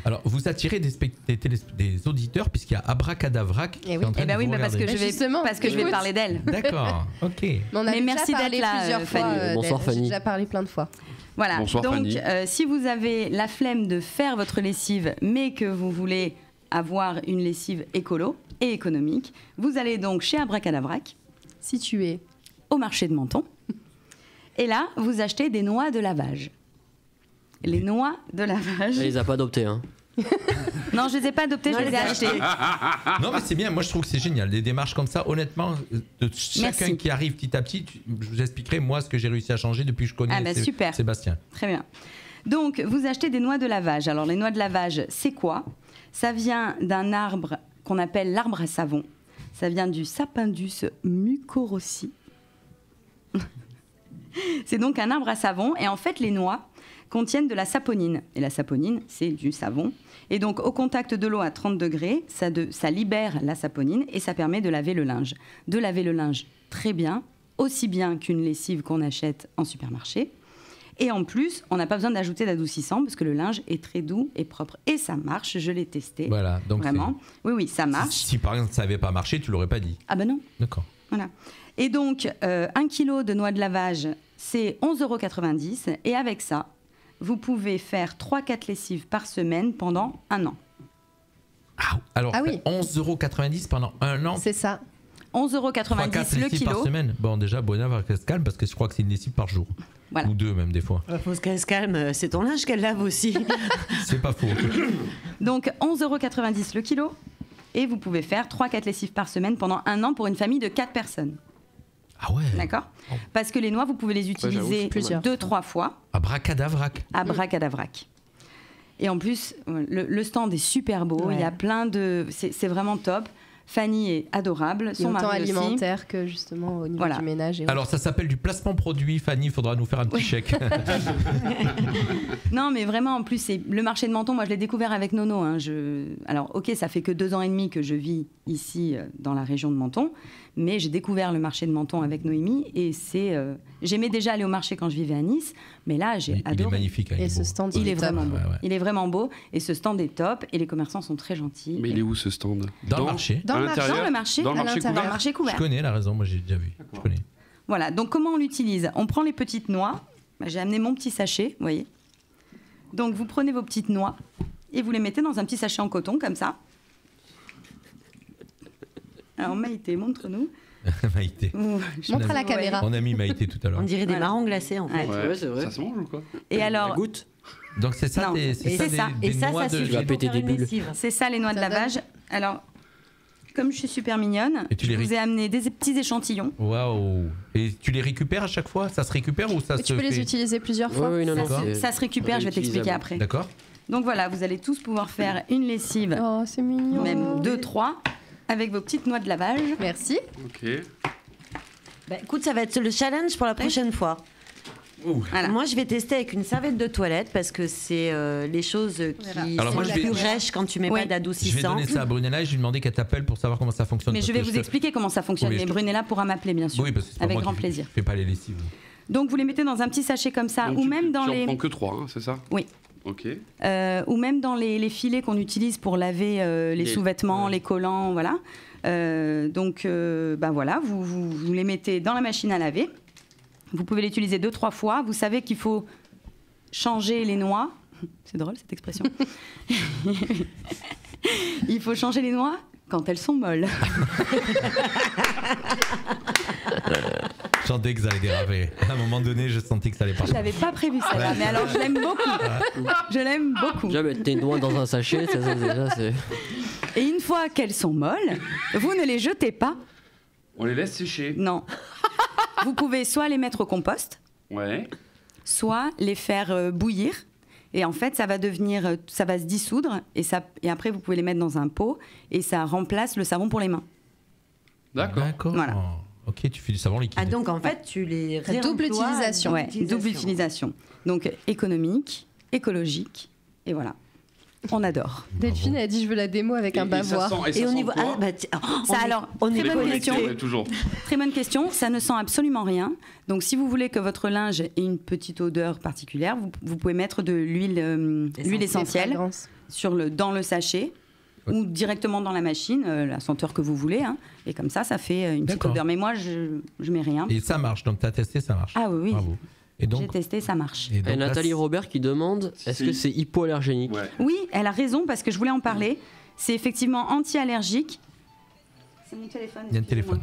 Alors, vous attirez des auditeurs puisqu'il y a Abracadavrac qui est en train de vous parce que je vais parler d'elle. D'accord, ok. Mais merci d'être là, Fanny. Bonsoir, Fanny. J'ai déjà parlé plein de fois. Voilà. Bonsoir, donc, Fanny. si vous avez la flemme de faire votre lessive, mais que vous voulez avoir une lessive écolo et économique, vous allez donc chez Abracadavrac, situé au marché de Menton, et là, vous achetez des noix de lavage. Les noix de lavage. Elle les a pas adoptées, hein. Non, je les ai pas adoptées, je les ai achetées. Non, mais c'est bien, moi je trouve que c'est génial. Des démarches comme ça, honnêtement, de chacun qui arrive petit à petit, je vous expliquerai moi ce que j'ai réussi à changer depuis que je connais Sébastien. Très bien. Donc, vous achetez des noix de lavage. Alors, les noix de lavage, c'est quoi? Ça vient d'un arbre qu'on appelle l'arbre à savon. Ça vient du Sapindus mucorossi. C'est donc un arbre à savon. Et en fait, les noix contiennent de la saponine. Et la saponine, c'est du savon. Et donc, au contact de l'eau à 30 degrés, ça libère la saponine et ça permet de laver le linge. De laver le linge très bien, aussi bien qu'une lessive qu'on achète en supermarché. Et en plus, on n'a pas besoin d'ajouter d'adoucissant parce que le linge est très doux et propre. Et ça marche, je l'ai testé. Voilà, donc vraiment. Oui, ça marche. Si par exemple ça n'avait pas marché, tu l'aurais pas dit. Ah ben non. D'accord. Voilà. Et donc, 1 kilo de noix de lavage, c'est 11,90 €. Et avec ça, vous pouvez faire 3-4 lessives par semaine pendant 1 an. Alors, Ah oui. 11,90 € pendant 1 an. C'est ça. 11,90 € le lessives par kilo. semaine. Bon, déjà, Boina va qu'elle se calme parce que je crois que c'est une lessive par jour. Voilà. Ou 2 même des fois. Faut qu'elle se calme, c'est ton linge qu'elle lave aussi. C'est pas faux. Donc 11,90 € le kilo. Et vous pouvez faire 3-4 lessives par semaine pendant 1 an pour une famille de 4 personnes. Ah ouais. D'accord? Parce que les noix, vous pouvez les utiliser plusieurs 2-3 fois. Abracadavrac. Abracadavrac. Et en plus, le stand est super beau. Ouais. Il y a plein de... C'est vraiment top. Fanny est adorable. Son Autant mari aussi. alimentaire que justement au niveau Voilà. du ménage. Et Alors ça s'appelle du placement produit. Fanny, il faudra nous faire un petit chèque. Non, mais vraiment, en plus, c'est le marché de Menton. Moi, je l'ai découvert avec Nono. Hein. Alors, ok, ça fait que 2 ans et demi que je vis ici, dans la région de Menton. Mais j'ai découvert le marché de Menton avec Noémie. Et c'est... J'aimais déjà aller au marché quand je vivais à Nice. Mais là, j'ai adoré. Il est magnifique. Hein, Et il est ce beau. stand, Il est vraiment beau. Ouais, ouais. Il est vraiment beau. Et ce stand est top. Et les commerçants sont très gentils. Mais il est où ce stand? Dans le marché. Dans À le marché. l'intérieur? Dans le marché, Dans le à marché l'intérieur. couvert? Dans le marché couvert. Je connais la raison, moi j'ai déjà vu. Je connais. Voilà, donc comment on l'utilise? On prend les petites noix. J'ai amené mon petit sachet, vous voyez. Donc vous prenez vos petites noix et vous les mettez dans un petit sachet en coton, comme ça. Alors Maïté, montre-nous. Maïté. Montre à la caméra. On a mis Maïté tout à l'heure. On dirait des Voilà. marrons glacés en fait. Ouais. Ouais, c'est vrai. Ça se mange ou quoi? Et alors, Goutte. Donc c'est ça, Non. des, Et c'est ça, c'est ça. des Et ça, noix ça de... suffit vas pour péter faire des une bulles. lessive. c'est ça les noix de Ça lavage. Alors, comme je suis super mignonne, Et tu je les vous ai amené des petits échantillons. Waouh. Et tu les récupères à chaque fois? Ça se récupère ou ça Et se tu peux les fait... utiliser plusieurs fois. Oui, non, non. D'accord. c'est- Ça se récupère, je vais t'expliquer réutilisable. après. D'accord. Donc voilà, vous allez tous pouvoir faire une lessive, Oh, c'est mignon. même 2-3, avec vos petites noix de lavage. Merci. Ok. Bah, écoute, ça va être le challenge pour la prochaine fois. Voilà. Moi, je vais tester avec une serviette de toilette parce que c'est les choses qui Alors, moi, sont je vais- plus rêches quand tu mets Oui. pas Je vais d'adoucissant. donner ça à Brunella et je lui ai demandé qu'elle t'appelle pour savoir comment ça fonctionne. Mais parce je vais que vous expliquer comment ça fonctionne. Oui, Mais je- Brunella pourra m'appeler, bien sûr. Oui, parce que c'est pas avec moi grand qui plaisir. fais pas les lessives. Donc vous les mettez dans un petit sachet comme ça, Donc, ou tu- même dans tu en les, prends que 3, c'est ça? Oui. Ok. ou même dans les filets qu'on utilise pour laver les sous-vêtements, les collants, voilà. Donc, ben voilà, vous les mettez dans la machine à laver. Vous pouvez l'utiliser 2-3 fois. Vous savez qu'il faut changer les noix. C'est drôle cette expression. Il faut changer les noix quand elles sont molles. Je sentais que ça allait déraper. À un moment donné, je sentais que ça allait Je partir. l'avais pas prévu celle-là, mais alors je l'aime beaucoup. Je l'aime beaucoup. Déjà, mettre tes noix dans un sachet, ça, déjà, c'est. Et une fois qu'elles sont molles, vous ne les jetez pas. On les laisse sécher. Non. Vous pouvez soit les mettre au compost, Ouais. soit les faire bouillir. Et en fait, ça va devenir, ça va se dissoudre. Et après, vous pouvez les mettre dans un pot. Et ça remplace le savon pour les mains. D'accord. Voilà. Ok, tu fais du savon liquide. Ah donc en fait tu les Double réemploies à utilisation. Ouais, double utilisation. Donc économique, écologique. Et voilà. On adore. Delphine a dit je veux la démo avec un bavoir. Et au niveau quoi? Ça, alors, on très est bonne connectés. question. Ouais, toujours. Très bonne question. Ça ne sent absolument rien. Donc, si vous voulez que votre linge ait une petite odeur particulière, vous pouvez mettre de l'huile essentielle dans le sachet ou directement dans la machine, la senteur que vous voulez. Hein. Et comme ça fait une petite D'accord. odeur. Mais moi, je mets rien. Et ça marche, donc tu as testé, ça marche. Ah oui, oui. Bravo. Et J'ai donc, testé, ça marche. et donc Et là, Nathalie Robert qui demande est-ce que c'est hypoallergénique? Ouais. Oui, elle a raison parce que je voulais en parler. C'est effectivement anti-allergique. C'est mon téléphone. il y a un excusez-moi. téléphone.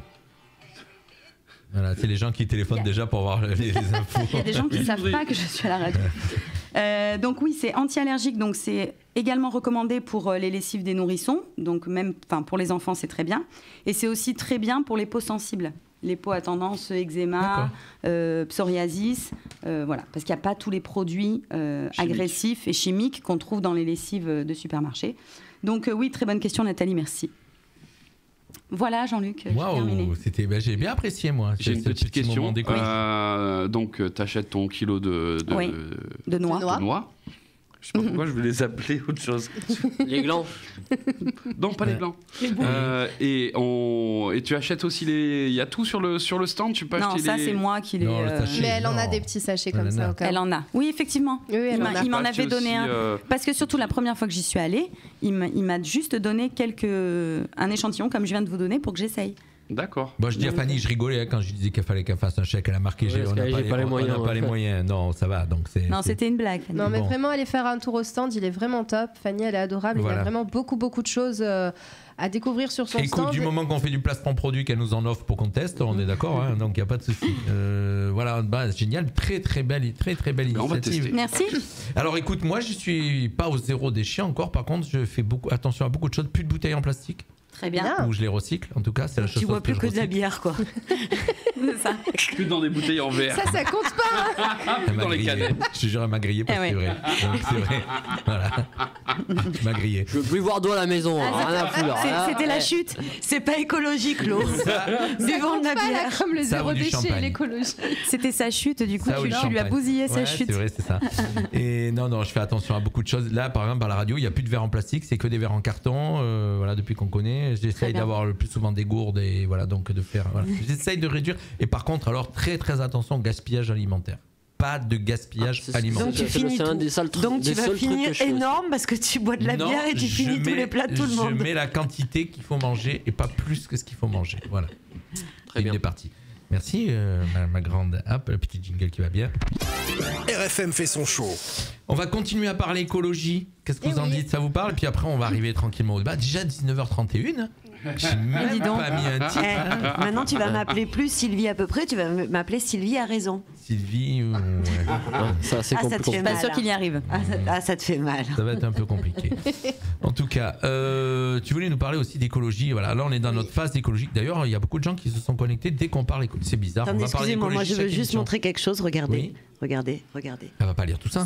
Voilà, c'est les gens qui téléphonent déjà pour avoir les infos. Il y a des gens qui ne savent pas que je suis à la radio. Donc oui, c'est anti-allergique. Donc c'est également recommandé pour les lessives des nourrissons. Donc même, pour les enfants, c'est très bien. Et c'est aussi très bien pour les peaux sensibles. les peaux à tendance eczéma, psoriasis, voilà, parce qu'il n'y a pas tous les produits agressifs et chimiques qu'on trouve dans les lessives de supermarché. Donc oui, très bonne question Nathalie, merci. Voilà Jean-Luc, j'ai terminé. J'ai bien apprécié moi. J'ai une petite question. Donc tu achètes ton kilo de noix. Je sais pas pourquoi je vais les appeler autre chose. Les glands. Non, pas les glands. Et tu achètes aussi il y a tout sur le stand. Tu peux acheter ça c'est moi qui les. Mais elle en a des petits sachets comme ça. Elle en a. Oui, effectivement. Oui, il m'en avait donné un. Parce que surtout la première fois que j'y suis allée, il m'a juste donné un échantillon comme je viens de vous donner pour que j'essaye. D'accord. Bon, je dis à Fanny, je rigolais quand je disais qu'il fallait qu'elle fasse un chèque. Elle a marqué, on n'a pas les moyens. Non, ça va. Donc c'était une blague. Fanny. Non, mais vraiment, aller faire un tour au stand, il est vraiment top. Fanny, elle est adorable. Voilà. Il y a vraiment beaucoup de choses à découvrer sur son stand. Du moment qu'on fait du placement produit, qu'elle nous en offre pour qu'on teste, on est d'accord. Hein, donc il n'y a pas de souci. Voilà, génial, très belle initiative. Merci. Alors écoute, moi je suis pas au zéro déchet encore. Par contre, je fais attention à beaucoup de choses. Plus de bouteilles en plastique. Très bien. Ou je les recycle, en tout cas, c'est la chose. Tu vois plus que de la bière, quoi. C'est ça. Que dans des bouteilles en verre. Ça compte pas. Plus dans les canettes. Je te jure, elle m'a grillé parce que c'est vrai. Donc c'est vrai. Voilà. Tu m'as grillé. Je veux plus voir d'eau à la maison. C'était la chute. C'est pas écologique, l'eau. Buvons de la bière. Comme le zéro déchet et l'écologie. C'était sa chute, du coup, tu lui as bousillé sa chute. C'est vrai, c'est ça. Et non, je fais attention à beaucoup de choses. Là, par exemple, à la radio, il n'y a plus de verre en plastique, c'est que des verres en carton. Voilà, depuis qu'on connaît. J'essaye d'avoir le plus souvent des gourdes et voilà, donc de faire. Voilà. J'essaye de réduire. Et par contre, alors très alimentaire au gaspillage alimentaire. Pas de gaspillage alimentaire. Donc tu finis Donc tu vas finir énorme parce que tu bois de la bière et tu finis tous les plats de tout le monde. Je mets la quantité qu'il faut manger et pas plus que ce qu'il faut manger. Voilà. Très bien. Parti. Merci ma grande. Hop, le petit jingle qui va bien. RFM fait son show. On va continuer à parler écologie. Qu'est-ce que vous en dites? Ça vous parle? Et puis après, on va arriver tranquillement au débat. Déjà 19h31. J'ai même pas mis un titre. Maintenant, tu vas m'appeler plus Sylvie à peu près. Tu vas m'appeler Sylvie à raison. Sylvie, ça c'est compliqué. Je suis pas sûre qu'il y arrive. Ça te fait mal. Ça va être un peu compliqué. En tout cas, tu voulais nous parler aussi d'écologie. Voilà, là on est dans notre phase d'écologie. D'ailleurs, il y a beaucoup de gens qui se sont connectés dès qu'on parle écologie. C'est bizarre. Attendez, excusez-moi, moi je veux juste montrer quelque chose. Regardez. Oui. Regardez. Elle va pas lire tout ça.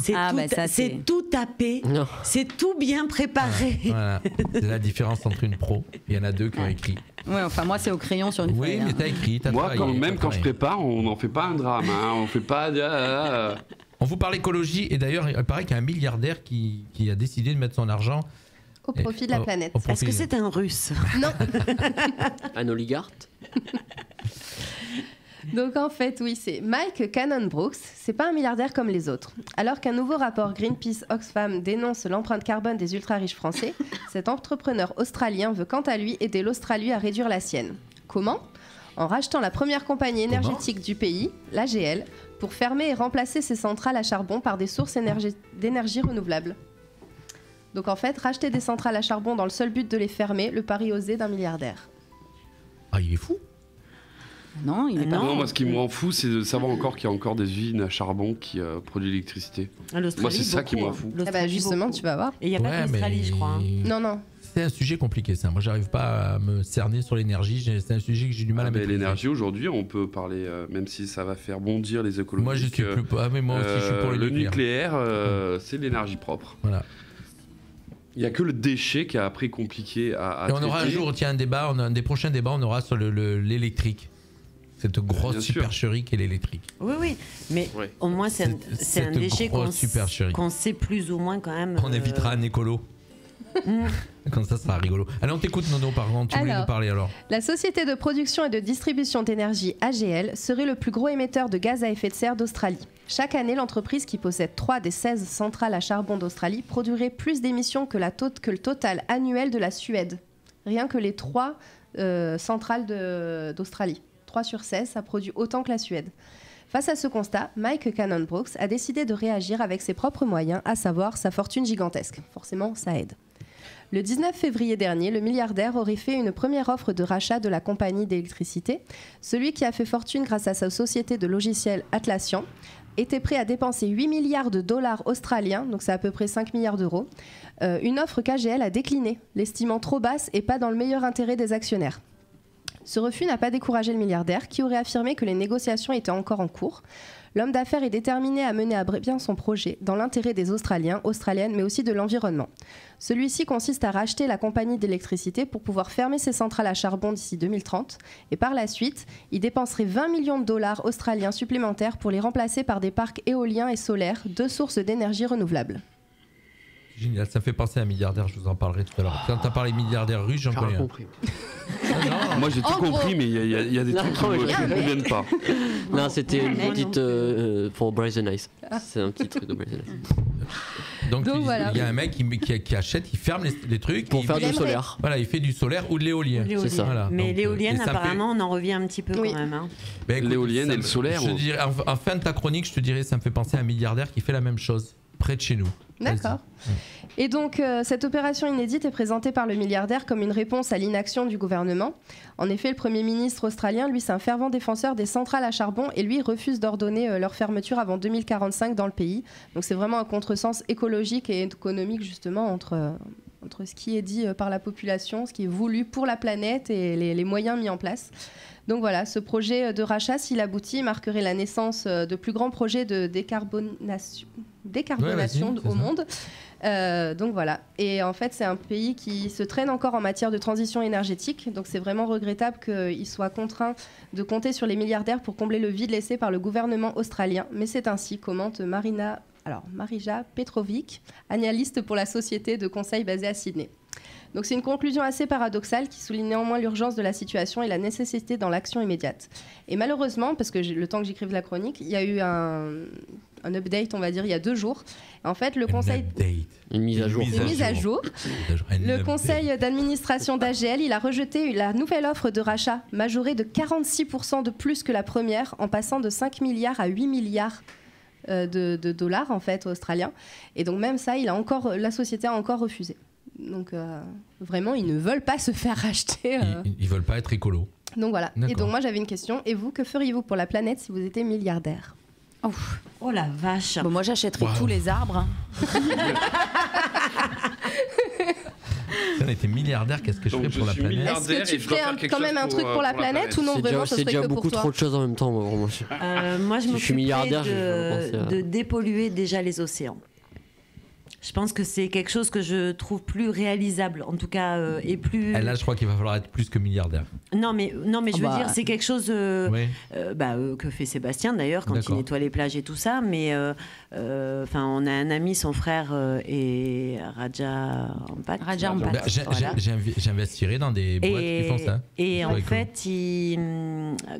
C'est tout tapé. Non. C'est tout bien préparé. Voilà. C'est la différence entre une pro. Il y en a deux qui ont écrit. Ouais, enfin moi c'est au crayon sur une feuille. Oui, mais t'as écrit. Moi, quand je prépare, on n'en fait pas un drame. Hein. On fait pas. On vous parle écologie et d'ailleurs, il paraît qu'il y a un milliardaire qui a décidé de mettre son argent au profit de la planète. Est-ce que c'est un Russe? Non. Un oligarque. Donc en fait, oui, c'est Mike Cannon-Brookes. C'est pas un milliardaire comme les autres. Alors qu'un nouveau rapport Greenpeace Oxfam dénonce l'empreinte carbone des ultra-riches français, cet entrepreneur australien veut quant à lui aider l'Australie à réduire la sienne. Comment ? En rachetant la première compagnie énergétique du pays, l'AGL, pour fermer et remplacer ses centrales à charbon par des sources d'énergie renouvelables. Donc en fait, racheter des centrales à charbon dans le seul but de les fermer, le pari osé d'un milliardaire. Ah, il est fou. Non, il est pas. Non, moi ce qui me rend fou, c'est de savoir encore qu'il y a encore des usines à charbon qui produisent l'électricité. Moi, c'est ça qui me rend fou. Justement, tu vas voir. Et il n'y a pas que l'Australie, je crois. Non. C'est un sujet compliqué, ça. Moi, j'arrive pas à me cerner sur l'énergie. C'est un sujet que j'ai du mal à maîtriser. L'énergie, aujourd'hui, on peut parler, même si ça va faire bondir les écologistes. Moi, je suis plus. Mais moi aussi, je suis pour le nucléaire. C'est l'énergie propre. Voilà. Il n'y a que le déchet qui est après compliqué à Et on aura un jour, un débat, un des prochains débats, on aura sur l'électrique. Cette grosse supercherie qu'est l'électrique. Oui, mais au moins c'est un déchet qu'on sait plus ou moins quand même. On invitera un écolo. Comme ça sera rigolo. Allez, on t'écoute Nono, par contre, tu voulais nous parler alors. La société de production et de distribution d'énergie AGL serait le plus gros émetteur de gaz à effet de serre d'Australie. Chaque année, l'entreprise qui possède 3 des 16 centrales à charbon d'Australie produirait plus d'émissions que le total annuel de la Suède. Rien que les 3 centrales d'Australie. 3 sur 16, ça produit autant que la Suède. Face à ce constat, Mike Cannon-Brookes a décidé de réagir avec ses propres moyens, à savoir sa fortune gigantesque. Forcément, ça aide. Le 19 février dernier, le milliardaire aurait fait une première offre de rachat de la compagnie d'électricité. Celui qui a fait fortune grâce à sa société de logiciels Atlassian était prêt à dépenser 8 milliards de dollars australiens, donc c'est à peu près 5 milliards d'euros, une offre qu'AGL a déclinée, l'estimant trop basse et pas dans le meilleur intérêt des actionnaires. Ce refus n'a pas découragé le milliardaire qui aurait affirmé que les négociations étaient encore en cours. L'homme d'affaires est déterminé à mener à bien son projet dans l'intérêt des Australiens, Australiennes, mais aussi de l'environnement. Celui-ci consiste à racheter la compagnie d'électricité pour pouvoir fermer ses centrales à charbon d'ici 2030. Et par la suite, il dépenserait 20 millions de dollars australiens supplémentaires pour les remplacer par des parcs éoliens et solaires, deux sources d'énergie renouvelable. Génial, ça fait penser à un milliardaire, je vous en parlerai tout à l'heure. Quand tu as parlé milliardaire russe, j'en connais un. compris. Moi j'ai tout compris, mais il y a des trucs qui ne me conviennent pas. Non, c'était une petite pour Bryson Ice. C'est un petit truc de Bryson Ice. Donc voilà. il y a un mec qui achète, il ferme les trucs. Pour faire du aimerait. solaire. Voilà, il fait du solaire ou de l'éolien. C'est ça. Voilà. Mais Donc, l'éolienne, et ça apparemment, on en revient un petit peu Oui. quand même. Hein. Ben, écoute, L'éolienne ça et le solaire, Je te on- dirais, en fin de ta chronique, je te dirais, ça me fait penser à un milliardaire qui fait la même chose, près de chez nous. D'accord. Et donc, cette opération inédite est présentée par le milliardaire comme une réponse à l'inaction du gouvernement. En effet, le Premier ministre australien, lui, c'est un fervent défenseur des centrales à charbon et lui refuse d'ordonner leur fermeture avant 2045 dans le pays. Donc, c'est vraiment un contresens écologique et économique, justement, entre ce qui est dit par la population, ce qui est voulu pour la planète et les moyens mis en place. Donc voilà, ce projet de rachat, s'il aboutit, marquerait la naissance de plus grands projets de décarbonation c'est au ça. monde. Donc voilà. Et en fait, c'est un pays qui se traîne encore en matière de transition énergétique. Donc c'est vraiment regrettable qu'il soit contraint de compter sur les milliardaires pour combler le vide laissé par le gouvernement australien. Mais c'est ainsi, commente Marija Petrovic, analyste pour la société de conseil basée à Sydney. Donc c'est une conclusion assez paradoxale qui souligne néanmoins l'urgence de la situation et la nécessité dans l'action immédiate. Et malheureusement, parce que le temps que j'écrive la chronique, il y a eu un update, on va dire, il y a 2 jours. En fait, le conseil... Une mise à jour. Une mise à jour. Le conseil d'administration d'AGL, il a rejeté la nouvelle offre de rachat, majorée de 46% de plus que la première, en passant de 5 milliards à 8 milliards de dollars, en fait, australiens. Et donc même ça, la société a encore refusé. Donc vraiment, ils ne veulent pas se faire racheter. Ils veulent pas être écolos. Donc voilà. D'accord. Et donc moi, j'avais une question. Et vous, que feriez-vous pour la planète si vous étiez milliardaire ? Oh la vache. Bon, moi, j'achèterais tous les arbres. Si on était milliardaire, qu'est-ce que je Donc, ferais pour la je suis planète milliardaire. Est-ce que tu et je dois ferais faire quelque quand chose même un truc pour la planète ou non, vraiment, ce C'est serait déjà que pour beaucoup toi? trop de choses en même temps, moi, vraiment. Moi, je Si je suis milliardaire, je vais m'occuperais penser à- de dépolluer déjà les océans. Je pense que c'est quelque chose que je trouve plus réalisable, en tout cas, et plus. Là, je crois qu'il va falloir être plus que milliardaire. Non, mais je veux dire, c'est quelque chose Oui. que fait Sébastien d'ailleurs quand il D'accord. nettoie les plages et tout ça. Mais on a un ami, son frère est Raja Ampat. Raja Ampat. Bah, Voilà. J'investirais dans des boîtes qui font ça. Et en Ouais, fait,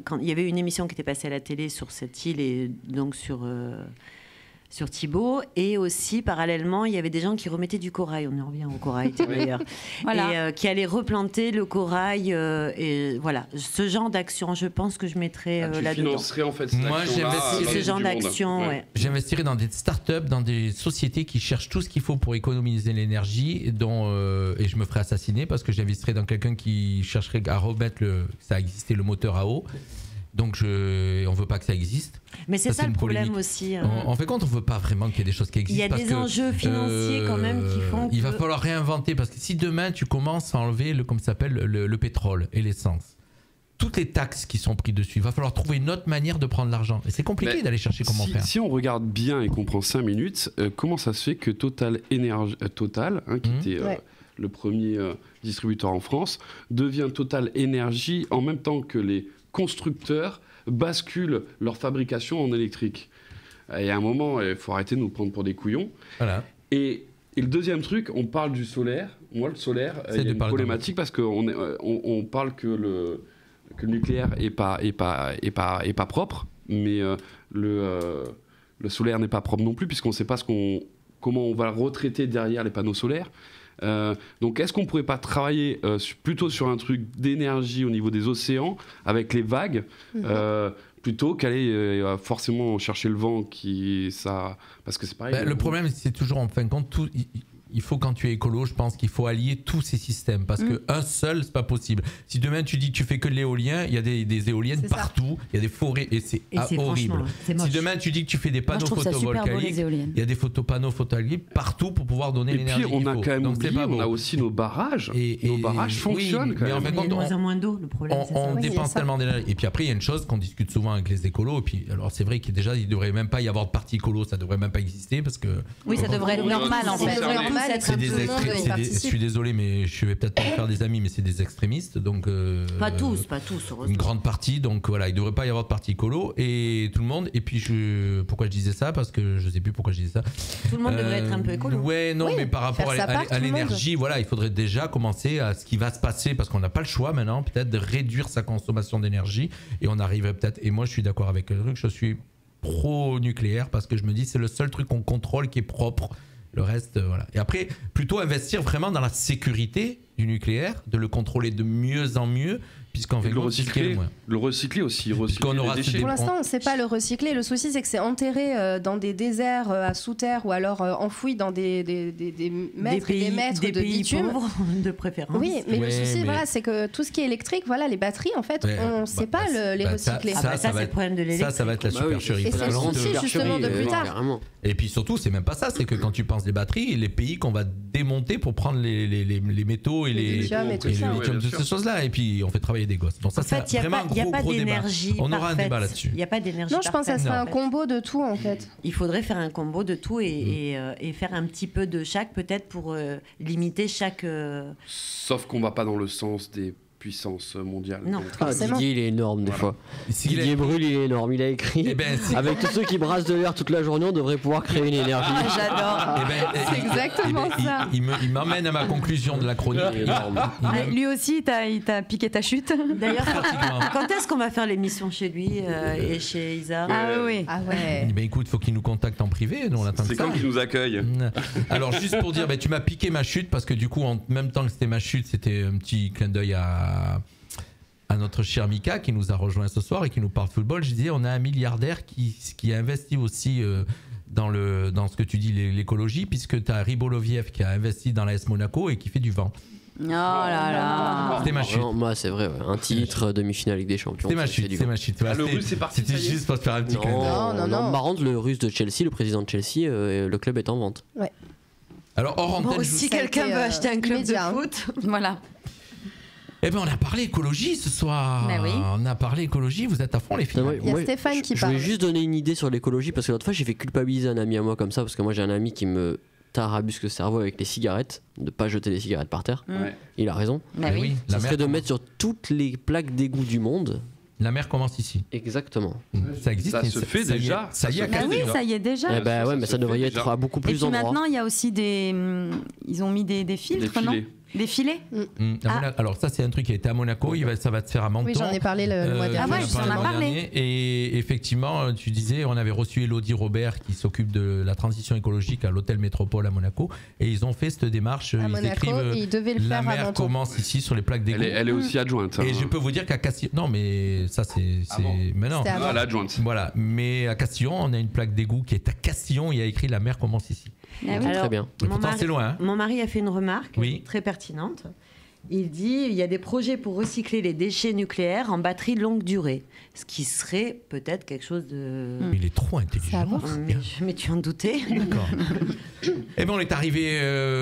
quand il y avait une émission qui était passée à la télé sur cette île et donc sur Thibaut, et aussi parallèlement il y avait des gens qui remettaient du corail, on en revient au corail d'ailleurs, Voilà. et qui allaient replanter le corail, et voilà, ce genre d'action, je pense que je mettrais Tu là-dedans. financerais en fait cette Moi, action-là, j'investis- dans Ce le genre du monde. d'action, ouais. J'investirais dans des startups, dans des sociétés qui cherchent tout ce qu'il faut pour économiser l'énergie, et je me ferais assassiner parce que j'investirais dans quelqu'un qui chercherait à remettre ça a existé le moteur à eau. Donc on veut pas que ça existe. Mais c'est ça une le problème polémique. aussi. En fait, on veut pas vraiment qu'il y ait des choses qui existent. Il y a parce des que, enjeux financiers quand même qui font Il va que- falloir réinventer parce que si demain tu commences à enlever comme ça s'appelle le pétrole et l'essence, toutes les taxes qui sont prises dessus, il va falloir trouver une autre manière de prendre l'argent. Et c'est compliqué Mais d'aller chercher comment faire. Si on regarde bien et qu'on prend 5 minutes, comment ça se fait que Total, qui était le premier distributeur en France, devient Total Énergie en même temps que les constructeurs basculent leur fabrication en électrique. Et à un moment, il faut arrêter de nous prendre pour des couillons. Voilà. Et le deuxième truc, on parle du solaire. Moi, le solaire, il y a une problématique parce qu'on parle que le nucléaire est pas propre, mais le solaire n'est pas propre non plus puisqu'on ne sait pas comment on va retraiter derrière les panneaux solaires. Donc est-ce qu'on ne pourrait pas travailler plutôt sur un truc d'énergie au niveau des océans avec les vagues plutôt qu'aller forcément chercher le vent parce que c'est pareil. Le problème, c'est toujours en fin de compte, il faut, quand tu es écolo, je pense qu'il faut allier tous ces systèmes parce que un seul, c'est pas possible. Si demain tu dis que tu fais que de l'éolien, il y a des éoliennes partout, il y a des forêts et c'est horrible. Si demain tu dis que tu fais des panneaux photovoltaïques, il y a des panneaux photovoltaïques partout pour pouvoir donner l'énergie. Et puis on a quand même oublié, on a aussi nos barrages. Nos barrages fonctionnent quand même. Il y a de moins en moins d'eau, le problème. On dépense tellement d'énergie. Et puis après, il y a une chose qu'on discute souvent avec les écolos. Et puis, alors c'est vrai qu'il ne devrait même pas y avoir de parti écolo, ça ne devrait même pas exister parce que. Oui, ça devrait être normal en fait. Je suis désolé, mais je vais peut-être pas me faire des amis, mais c'est des extrémistes. Donc, pas tous, heureusement. Une grande partie. Donc voilà, il ne devrait pas y avoir de parti écolo et tout le monde. Et puis, pourquoi je disais ça? Parce que je ne sais plus pourquoi je disais ça. Tout le monde devrait être un peu écolo. Ouais, non, mais par rapport à l'énergie, voilà, il faudrait déjà commencer à ce qui va se passer parce qu'on n'a pas le choix maintenant, peut-être de réduire sa consommation d'énergie et on arriverait peut-être. Et moi, je suis d'accord avec le truc, je suis pro-nucléaire parce que je me dis c'est le seul truc qu'on contrôle qui est propre. Le reste, voilà. Et après, plutôt investir vraiment dans la sécurité du nucléaire, de le contrôler de mieux en mieux, puisqu'en fait, le recycler aussi, recycler les déchets. Pour l'instant, on ne sait pas le recycler. Le souci, c'est que c'est enterré dans des déserts à sous terre ou alors enfoui dans des mètres et des mètres de bitume. De préférence. Oui, mais le souci, voilà, c'est que tout ce qui est électrique, voilà, les batteries, en fait, on ne sait pas les recycler. Ça, c'est le problème de l'électrique. Ça va être la supercherie. Et c'est le souci, justement, de plus tard. Et puis surtout, c'est même pas ça, c'est que quand tu penses des batteries, les pays qu'on va démonter pour prendre les métaux et les lithium, toutes ces choses-là, et puis on fait travailler des gosses. Donc ça, c'est vraiment un gros débat. On aura un débat là-dessus. Il n'y a pas d'énergie. Non, je pense que ça serait un combo de tout en fait. Il faudrait faire un combo de tout et faire un petit peu de chaque, peut-être pour limiter chaque. Sauf qu'on va pas dans le sens des puissance mondiale. Non, Didier, il est énorme des fois. Didier Brûle, il est énorme. Il a écrit avec tous ceux qui brassent de l'air toute la journée, on devrait pouvoir créer une énergie. J'adore. C'est exactement ça. Il m'emmène à ma conclusion de la chronique. Lui aussi, il t'a piqué ta chute. D'ailleurs, quand est-ce qu'on va faire l'émission chez lui et chez Isa? Ah oui. Ah ouais. Écoute, faut qu'il nous contacte en privé. Nous, on attend c'est comme qu'il nous accueille. Alors, juste pour dire, tu m'as piqué ma chute parce que du coup, en même temps que c'était ma chute, c'était un petit clin d'œil à notre cher Mika qui nous a rejoint ce soir et qui nous parle football. Je disais, on a un milliardaire qui a investi aussi dans ce que tu dis, l'écologie, puisque tu as Riboloviev qui a investi dans l'AS Monaco et qui fait du vent. Oh là là. C'était ma chute. Non, moi, c'est vrai, un titre, demi-finale Ligue des Champions. C'est ma chute. Le russe est parti. C'était juste pour te faire un petit clin d'œil. Non. Par contre, le russe de Chelsea, le président de Chelsea, le club est en vente. Ouais. Alors, hors antenne, si quelqu'un veut acheter un club de foot, voilà. Eh ben, on a parlé écologie ce soir. Ben oui. On a parlé écologie, vous êtes à fond les filles. Il y a Stéphane qui parle. Je vais juste donner une idée sur l'écologie parce que l'autre fois j'ai fait culpabiliser un ami à moi comme ça parce que moi j'ai un ami qui me tarabusque le cerveau avec les cigarettes, de pas jeter les cigarettes par terre. Ouais. Il a raison. Ben oui. Ça serait de mettre sur toutes les plaques d'égout du monde. La mer commence ici. Exactement. Ça existe. Ça se fait déjà. Ça y est. Ah oui, ça y est déjà. Eh ben ouais, mais ça devrait y être à beaucoup plus d'endroits. Et puis maintenant, il y a aussi ils ont mis des filtres, non? Des filets. Alors ça c'est un truc qui a été à Monaco, ça va se faire à Menton. Oui, j'en ai parlé le mois dernier. Ah ouais, j'en ai parlé. Et effectivement, tu disais, on avait reçu Elodie Robert qui s'occupe de la transition écologique à l'hôtel Métropole à Monaco, et ils ont fait cette démarche. À Monaco, ils devaient le faire la à mer Menton. commence ici sur les plaques d'égout. Elle est aussi adjointe. Et je peux vous dire qu'à Castillon, non mais ça c'est maintenant. Elle est adjointe. Voilà, mais à Castillon, on a une plaque d'égout qui est à Castillon. Il y a écrit la mer commence ici. Ah oui. Alors, très bien. C'est loin. Hein. Mon mari a fait une remarque Oui. très pertinente. Il dit il y a des projets pour recycler les déchets nucléaires en batterie longue durée, ce qui serait peut-être quelque chose de. Il est trop intelligent. Mais tu en doutais. D'accord. Eh bien, on est arrivé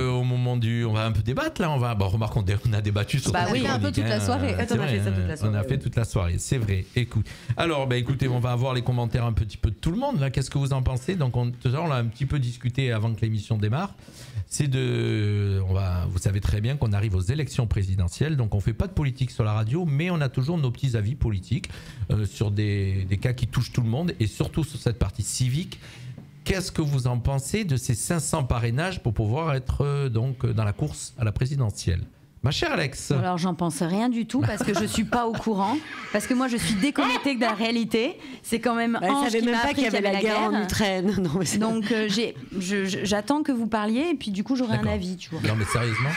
au moment du. On va un peu débattre là. Remarquons, on a débattu sur. On a fait un peu toute la soirée. On a fait toute la soirée, c'est vrai. Écoute. Alors, écoutez, on va avoir les commentaires un petit peu de tout le monde là. Qu'est-ce que vous en pensez? Donc, tout à l'heure, on a un petit peu discuté avant que l'émission démarre. Vous savez très bien qu'on arrive aux élections présidentielles, donc on fait pas de politique sur la radio, mais on a toujours nos petits avis politiques sur des cas qui touchent tout le monde et surtout sur cette partie civique. Qu'est-ce que vous en pensez de ces 500 parrainages pour pouvoir être donc dans la course à la présidentielle? Ma chère Alex. Alors j'en pense rien du tout parce que je suis pas au courant, parce que moi je suis déconnectée de la réalité. C'est quand même Ange qui m'a appris qu'il y avait la guerre en Ukraine. Non, donc j'attends que vous parliez et puis du coup j'aurai un avis, tu vois. Non mais sérieusement.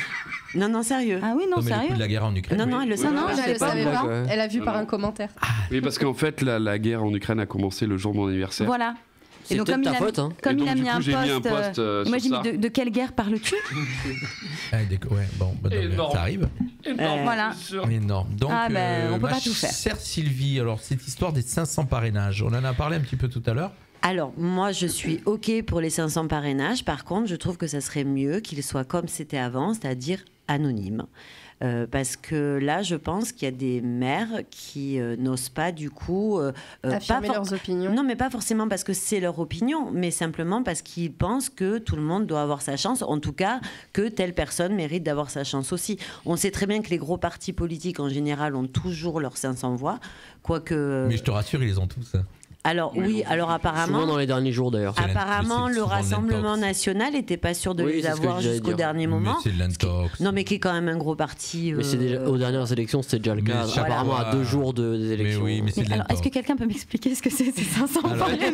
Non, sérieux. Ah oui, non, sérieux. De la guerre en Ukraine. Non, elle le savait. Non, elle le savait pas. Elle a vu par un commentaire. Oui, parce qu'en fait, la guerre en Ukraine a commencé le jour de mon anniversaire. Voilà. C'est peut-être ta faute. Hein. Comme Et il a donc, mis un post. Moi, j'ai mis de quelle guerre parles-tu? Ouais, bon, ça arrive. Voilà. Énorme. Donc, on peut pas tout faire. Chère Sylvie, alors cette histoire des 500 parrainages, on en a parlé un petit peu tout à l'heure. Alors, moi, je suis OK pour les 500 parrainages. Par contre, je trouve que ça serait mieux qu'ils soient comme c'était avant, c'est-à-dire anonymes. Parce que là, je pense qu'il y a des maires qui n'osent pas, du coup... affirmer leurs opinions. Non, mais pas forcément parce que c'est leur opinion, mais simplement parce qu'ils pensent que tout le monde doit avoir sa chance, en tout cas, que telle personne mérite d'avoir sa chance aussi. On sait très bien que les gros partis politiques, en général, ont toujours leurs 500 voix, quoique... Mais je te rassure, ils les ont tous. Alors oui, alors apparemment... Souvent dans les derniers jours d'ailleurs. Apparemment, le Rassemblement National n'était pas sûr de les avoir jusqu'au dernier moment. Mais c'est l'intox. Non, mais qui est quand même un gros parti. Mais c'est déjà, aux dernières élections, c'était déjà le cas. Apparemment, à 2 jours des élections. Mais oui, mais c'est de Alors, est-ce que quelqu'un peut m'expliquer ce que c'est ces 500 parrainages?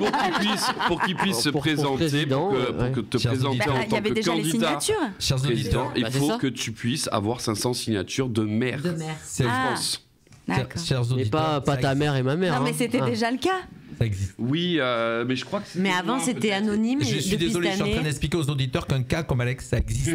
Pour qu'il puisse se présenter, pour que te présenter en Il y tant avait que déjà les candidat signatures. Chers auditeurs, président, il faut que tu puisses avoir 500 signatures de maire de France. D'accord. chers Mais auditeurs, pas ta mère et ma mère. Non, mais c'était déjà le cas. Ça existe. Oui, mais je crois que c'est. Mais avant, c'était anonyme. Je suis désolé, je suis en train d'expliquer aux auditeurs qu'un cas comme Alex, ça existe.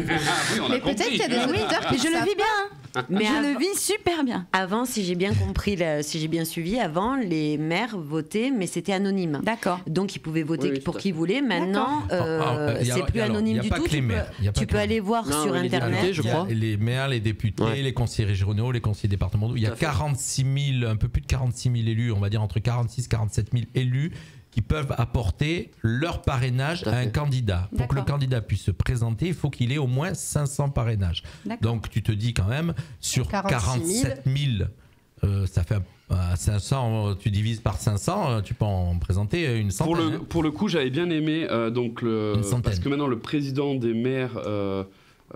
Mais peut-être qu'il y a des auditeurs qui je le vis bien. Mais je le vis super bien. Avant, si j'ai bien compris, si j'ai bien suivi, avant, les maires votaient, mais c'était anonyme. D'accord. Donc, ils pouvaient voter pour qui voulaient. Maintenant, Il y a- c'est plus alors, anonyme il y a du pas tout. que les maires. Il y a pas Tu que peux les aller voir Non, sur mais les Internet. députés, je crois. Les maires, les députés, Ouais. les conseillers régionaux, les conseillers départementaux. Il y a 46 000, un peu plus de 46 000 élus, on va dire entre 46 et 47 000 élus qui peuvent apporter leur parrainage à un candidat. Pour que le D'accord. candidat puisse se présenter, il faut qu'il ait au moins 500 parrainages. D'accord. Donc tu te dis quand même, sur 46 000, 47 000, ça fait 500, tu divises par 500, tu peux en présenter une centaine. Pour le coup, j'avais bien aimé Une centaine. parce que maintenant le président des maires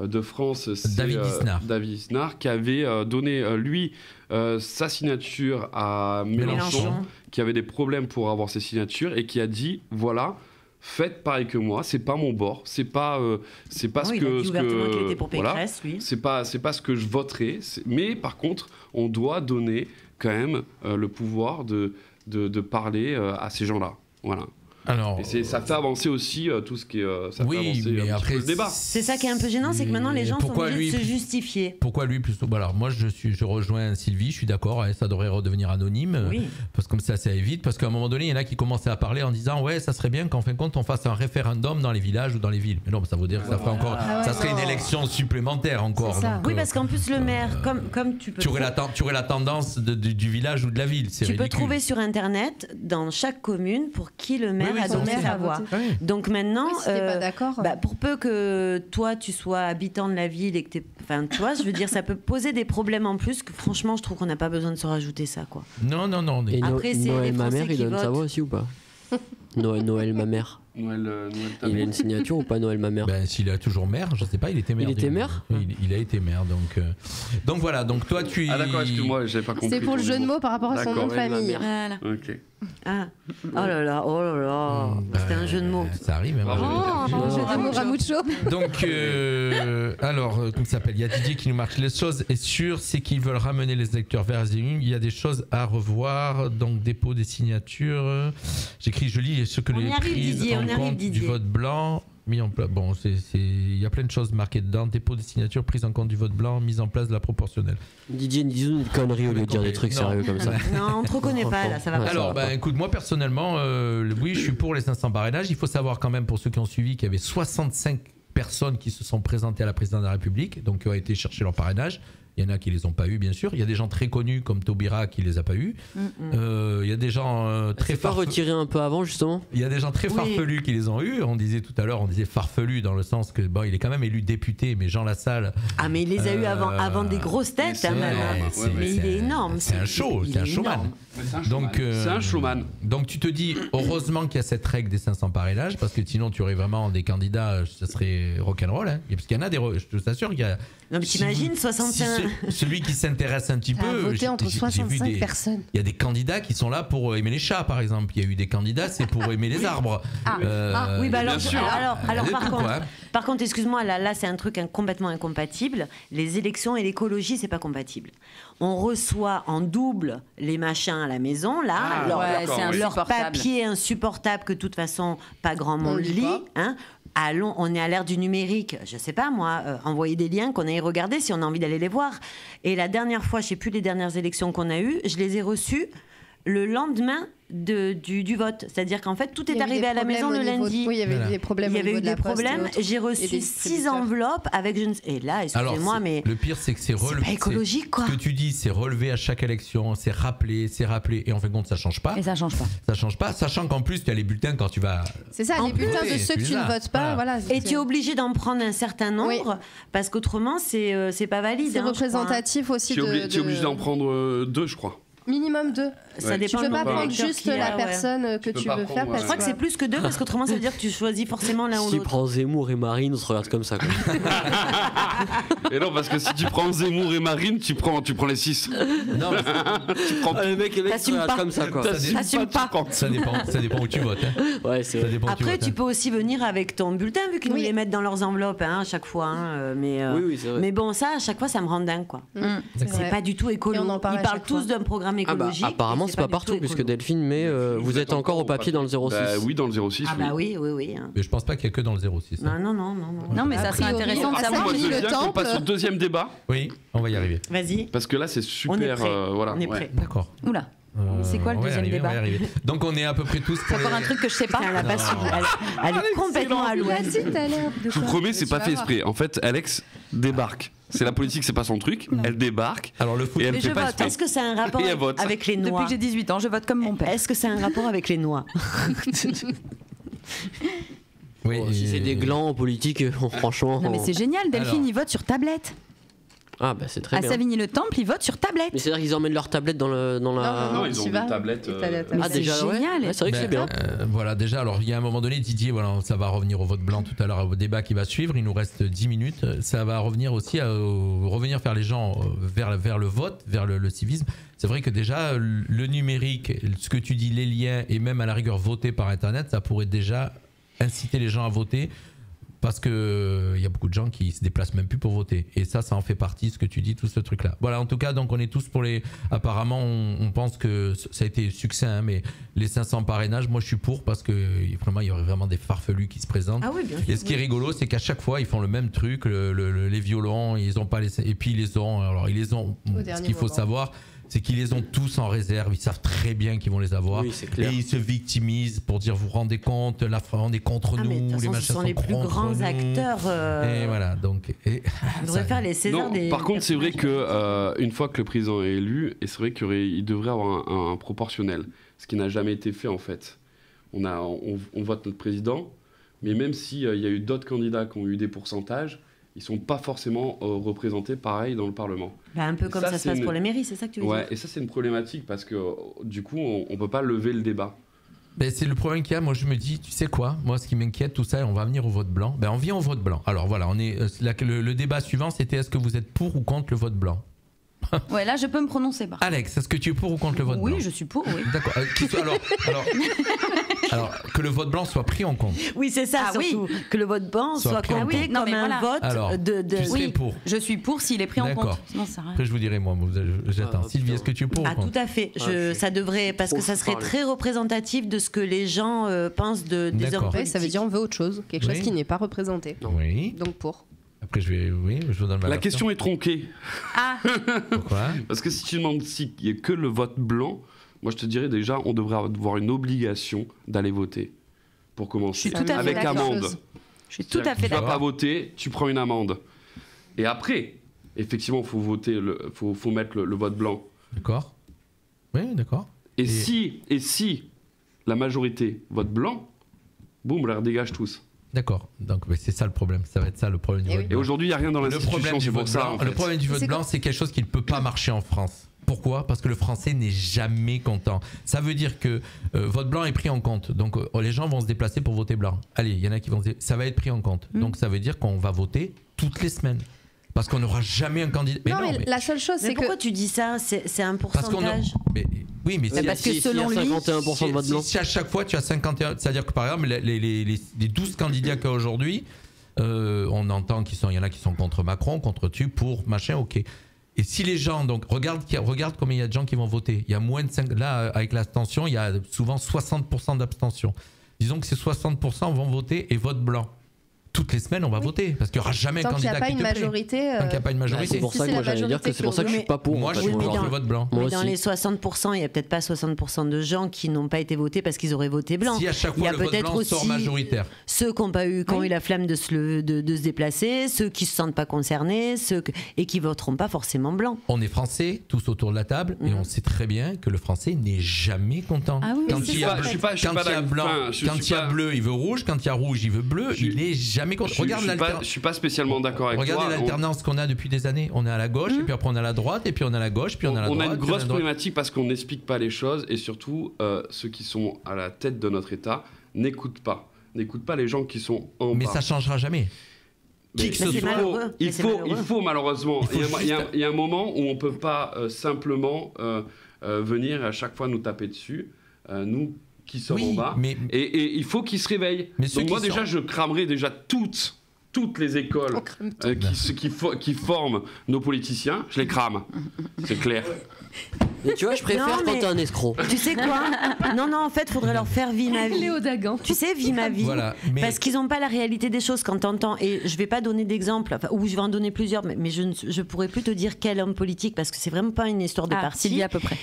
de France, c'est David Lisnard. David Lisnard, qui avait donné lui sa signature à Mélenchon. qui avait des problèmes pour avoir ses signatures et qui a dit voilà. Faites pareil que moi, c'est pas mon bord, c'est pas ce Oui, il a que dit ouvertement qu'il était pour Pécresse, lui. c'est pas ce que je voterai, mais par contre, on doit donner quand même le pouvoir de parler à ces gens-là. Voilà. Alors, Et ça fait avancer aussi tout ce qui est. Ça fait oui, avancer mais un petit après, peu le débat. C'est ça qui est un peu gênant, c'est que maintenant les gens sont Pourquoi obligés de lui se justifier. pourquoi lui plutôt Alors moi je rejoins Sylvie, je suis d'accord, ça devrait redevenir anonyme, Oui. parce que comme ça évite, parce qu'à un moment donné il y en a qui commençaient à parler en disant ouais ça serait bien qu'en fin de compte on fasse un référendum dans les villages ou dans les villes. Mais non, ça veut dire que ça ferait encore, ça serait une élection supplémentaire encore. C'est ça. Donc, Oui, parce qu'en plus le maire, comme tu peux... tu aurais la tendance du village ou de la ville, c'est Tu ridicule. peux trouver sur Internet, dans chaque commune, pour qui le maire Oui, a ça, donné on sait. sa voix. Oui. Donc maintenant, Oui, si t'es pas d'accord. pour peu que toi, tu sois habitant de la ville et que t'es... Enfin, tu vois, je veux dire, ça peut poser des problèmes en plus que franchement, je trouve qu'on n'a pas besoin de se rajouter ça, quoi. Non. Et Après, c'est Noël, les ma Français mère, il qui donne sa votent. voix aussi ou pas Noël, ma mère. Noël Il a une signature ou pas Noël, ma mère Ben, s'il est toujours maire, je sais pas, il était maire. Il était du- maire Oui, il a été maire, donc voilà, donc toi tu... Ah d'accord, excuse-moi, j'avais pas compris. C'est pour le jeu de mots par rapport à son D'accord, nom de ouais, ma famille. mère. Voilà. Ok. Ah, oh là là, c'était un jeu de mots. Ça arrive, hein, Bravo. Oh, jeu de mots Ramucho. Donc, alors, comment ça s'appelle? Il y a Didier qui nous marque. Les choses est sûr, c'est qu'ils veulent ramener les électeurs vers les élus. Il y a des choses à revoir. Donc, dépôt des signatures. J'écris, je lis ce que On les y arrive, prises Didier, en on y arrive, compte du Didier. vote blanc. Mis en place. Bon, il y a plein de choses marquées dedans. Dépôt des signatures, prise en compte du vote blanc, mise en place de la proportionnelle. Didier, dis-nous une connerie au lieu de dire des trucs Non. sérieux comme ça. Non, on te reconnaît pas, là, ça va pas. Alors, écoute, moi personnellement, oui, je suis pour les 500 parrainages. Il faut savoir quand même, pour ceux qui ont suivi, qu'il y avait 65 personnes qui se sont présentées à la présidence de la République, donc qui ont été chercher leur parrainage. Il y en a qui les ont pas eu, bien sûr. Il y a des gens très connus comme Taubira qui les a pas eu. Il y a des gens très C'est pas retiré un peu avant, justement Il y a des gens très farfelus qui les ont eu. On disait tout à l'heure, on disait farfelu dans le sens que bon, il est quand même élu député, mais Jean Lassalle. Ah, mais il les a eu avant des grosses têtes, hein, même. Mais il est énorme. C'est un show, il c'est un est showman. énorme. Donc, C'est un showman. Donc tu te dis, heureusement qu'il y a cette règle des 500 parrainages, parce que sinon tu aurais vraiment des candidats, ça serait rock'n'roll. Hein, parce qu'il y en a des. Je t'assure qu'il y a. Non, mais t'imagines, 65 celui qui s'intéresse un petit peu. Voté entre 65 personnes. Il y a des candidats qui sont là pour aimer les chats, par exemple. Il y a eu des candidats, c'est pour aimer les arbres. Oui, bah bien sûr. alors par contre, excuse-moi, là c'est un truc complètement incompatible. Les élections et l'écologie, c'est pas compatible. On reçoit en double les machins à la maison, là, leur papier insupportable que de toute façon pas grand monde lit. Hein. Allons, on est à l'ère du numérique, je sais pas moi, envoyer des liens qu'on aille regarder si on a envie d'aller les voir. Et la dernière fois, je sais plus les dernières élections qu'on a eues, je les ai reçues le lendemain du vote. C'est-à-dire qu'en fait, tout est arrivé à la maison le lundi. Oui, il y avait eu des problèmes. Il y avait eu des problèmes. J'ai reçu 6 enveloppes avec... Et là, excusez-moi, mais... Le pire, c'est que c'est relevé. C'est pas écologique, quoi. Ce que tu dis, c'est relevé à chaque élection, c'est rappelé. Et en fin de compte, ça change pas. Et ça change pas. Ça change pas, sachant qu'en plus, tu as les bulletins quand tu vas... C'est ça, les bulletins de ceux que tu ne votes pas. Voilà. Et tu es obligé d'en prendre un certain nombre, parce qu'autrement, c'est pas valide. C'est représentatif aussi de... Tu es obligé d'en prendre 2, je crois. Minimum 2. Ça dépend. Tu peux pas prendre juste la personne que tu veux faire. Je crois que c'est plus que 2 parce qu'autrement ça veut dire que tu choisis forcément l'un ou l'autre. Si tu prends Zemmour et Marine, on se regarde comme ça. Quoi. Et non, parce que si tu prends Zemmour et Marine, tu prends les 6. Non, tu prends le mec se regarde comme ça. Quoi. Ça dépend où tu votes. Hein. Ouais, c'est vrai. Après, tu peux aussi venir avec ton bulletin vu qu'ils nous les mettent dans leurs enveloppes à chaque fois. Mais bon, ça, à chaque fois, ça me rend dingue. Quoi. C'est pas du tout écolo. Ils parlent tous d'un programme écologique. Apparemment, c'est pas partout, puisque Delphine, mais vous êtes encore au papier dans le 06. Oui, dans le 06. Ah bah oui. Mais je pense pas qu'il y a que dans le 06. Non. Non, mais ça serait intéressant de savoir. Moi, je veux bien qu'on passe au deuxième débat. Oui, on va y arriver. Vas-y. Parce que là, c'est super. On est prêt. D'accord. Oula. C'est quoi le deuxième débat? Donc on est à peu près tous. C'est encore un truc que je sais pas. Elle a pas suivi. Elle est complètement à l'ouest. Je vous promets, c'est pas fait exprès. En fait, Alex débarque. C'est la politique, c'est pas son truc. Elle débarque. Alors le foot. Et elle fait pas exprès. Est-ce que ça a un rapport avec les noix? Depuis que j'ai 18 ans, je vote comme mon père. Est-ce que ça a un rapport avec les noix? Oui. Si c'est des glands en politique, franchement. Non mais c'est génial, Delphine, il vote sur tablette. Ah bah c'est très à bien. À Savigny-le-Temple, ils votent sur tablette. Mais c'est-à-dire qu'ils emmènent leur tablette dans la... Non, ils ont une tablette. Ah déjà, génial. Ouais, c'est vrai que c'est bien. Voilà, déjà, alors il y a un moment donné, Didier, voilà, ça va revenir au vote blanc tout à l'heure, au débat qui va suivre, il nous reste 10 minutes. Ça va revenir aussi à revenir faire les gens vers le vote, vers le civisme. C'est vrai que déjà, le numérique, ce que tu dis, les liens, et même à la rigueur voter par Internet, ça pourrait déjà inciter les gens à voter. Parce que y a beaucoup de gens qui se déplacent même plus pour voter. Et ça en fait partie, ce que tu dis, tout ce truc-là. Voilà, en tout cas, donc on est tous pour les... Apparemment, on pense que ça a été succès, hein, mais les 500 parrainages, moi je suis pour, parce que vraiment, il y aurait vraiment des farfelus qui se présentent. Ah oui, bien sûr. Et ce qui est rigolo, c'est qu'à chaque fois, ils font le même truc. Les violons, ils ont pas les... Et puis ils les ont... Alors, ils les ont... Ce qu'il faut savoir... c'est qu'ils les ont tous en réserve, ils savent très bien qu'ils vont les avoir, oui, c'est clair. Et ils se victimisent pour dire vous vous rendez compte, la France est contre nous, mais les machins ce sont les plus grands acteurs. Et voilà, donc. Ils devraient faire les Césars des. Par contre, c'est vrai que une fois que le président est élu, et c'est vrai qu'il devrait avoir un proportionnel, ce qui n'a jamais été fait en fait. On vote notre président, mais même s'il y a eu d'autres candidats qui ont eu des pourcentages, ils ne sont pas forcément représentés pareil dans le Parlement. Bah, un peu comme ça se passe pour les mairies, c'est ça que tu veux dire? Ouais, et ça c'est une problématique parce que du coup on ne peut pas lever le débat. Ben, c'est le problème qu'il y a. Moi je me dis, tu sais quoi, moi ce qui m'inquiète, tout ça, on va venir au vote blanc. Ben, on vient au vote blanc. Alors voilà, on est, le débat suivant c'était est-ce que vous êtes pour ou contre le vote blanc? Ouais, là je peux me prononcer par. Alex, est-ce que tu es pour ou contre le vote blanc? Oui, je suis pour, oui. D'accord. Alors, que le vote blanc soit pris en compte. Oui, c'est ça, surtout. Oui. Que le vote blanc soit compté comme un vote Tu serais pour. Je suis pour s'il est pris en compte. Sinon, ça Après, je vous dirai, moi, j'attends. Sylvie, est-ce que tu es pour ou contre? Tout à fait. Ça devrait, parce que ça serait très représentatif de ce que les gens pensent des hommes politiques. Ça veut dire on veut autre chose, quelque chose qui n'est pas représenté. Oui. Donc pour. Après, je vous donne ma La question est tronquée. Ah. Pourquoi? Parce que si tu demandes s'il n'y a que le vote blanc, moi je te dirais déjà, on devrait avoir une obligation d'aller voter. Pour commencer. Je suis tout à fait avec amende. Je suis tout à fait d'accord. Tu vas pas voter, tu prends une amende. Et après, effectivement, il faut voter, faut mettre le vote blanc. D'accord. Oui, d'accord. Et si la majorité vote blanc, boum, on les dégage tous. D'accord, donc c'est ça le problème, ça va être ça le problème du vote blanc. Et aujourd'hui, il n'y a rien dans l'institution, c'est pour ça. Le problème du vote blanc, c'est quelque chose qui ne peut pas marcher en France. Pourquoi? Parce que le français n'est jamais content. Ça veut dire que vote blanc est pris en compte. Donc les gens vont se déplacer pour voter blanc. Allez, il y en a qui vont ça va être pris en compte. Donc ça veut dire qu'on va voter toutes les semaines. Parce qu'on n'aura jamais un candidat. Mais mais la seule chose, c'est que. Pourquoi tu dis ça? C'est un pourcentage. Oui, mais parce que selon lui, 51% de vote blanc. Si à chaque fois tu as 51, c'est-à-dire que par exemple les 12 candidats qu'il y a aujourd'hui, on entend il y en a qui sont contre Macron, contre tu, pour machin, ok. Et si les gens, donc regarde combien il y a de gens qui vont voter. Il y a moins de 5, là avec l'abstention, il y a souvent 60% d'abstention. Disons que ces 60% vont voter et votent blanc. Toutes les semaines, on va voter parce qu'il n'y aura jamais un candidat qui te plaît. Tant qu'il n'y a pas une majorité. C'est pour ça que moi j'allais dire que c'est pour ça que je suis pas pour. Moi, je suis pour le vote blanc. Mais dans les 60%, il n'y a peut-être pas 60% de gens qui n'ont pas été votés parce qu'ils auraient voté blanc. Si à chaque fois le vote blanc sort majoritaire. Ceux qui ont eu la flamme de se déplacer, ceux qui ne se sentent pas concernés, et qui voteront pas forcément blanc. On est français, tous autour de la table, et on sait très bien que le français n'est jamais content. Ah oui, quand il y a blanc, quand il y a bleu, il veut rouge, quand il y a rouge, il veut bleu, il est jamais content. Regarde je suis pas spécialement d'accord avec toi. Regardez l'alternance qu'on a depuis des années. On est à la gauche, et puis après on est à la droite, et puis on est à la gauche, puis on est à la droite. On a une grosse problématique parce qu'on n'explique pas les choses, et surtout ceux qui sont à la tête de notre État n'écoutent pas les gens qui sont en bas. Mais ça changera jamais. Il faut malheureusement. Il y a un moment où on peut pas simplement venir à chaque fois nous taper dessus. Nous qui sommes en bas. Et il faut qu'ils se réveillent. Donc moi déjà, je cramerai déjà toutes les écoles qui forment nos politiciens. Je les crame. C'est clair. Mais tu vois, je préfère quand t'es un escroc. Tu sais quoi? Non, en fait, faudrait leur faire vie ma vie. Léo Dagan. Tu sais, vie ma vie. Voilà, parce qu'ils n'ont pas la réalité des choses quand t'entends. Et je vais pas donner d'exemple, ou je vais en donner plusieurs, mais je pourrais plus te dire quel homme politique, parce que c'est vraiment pas une histoire de parti. Sylvie à peu près.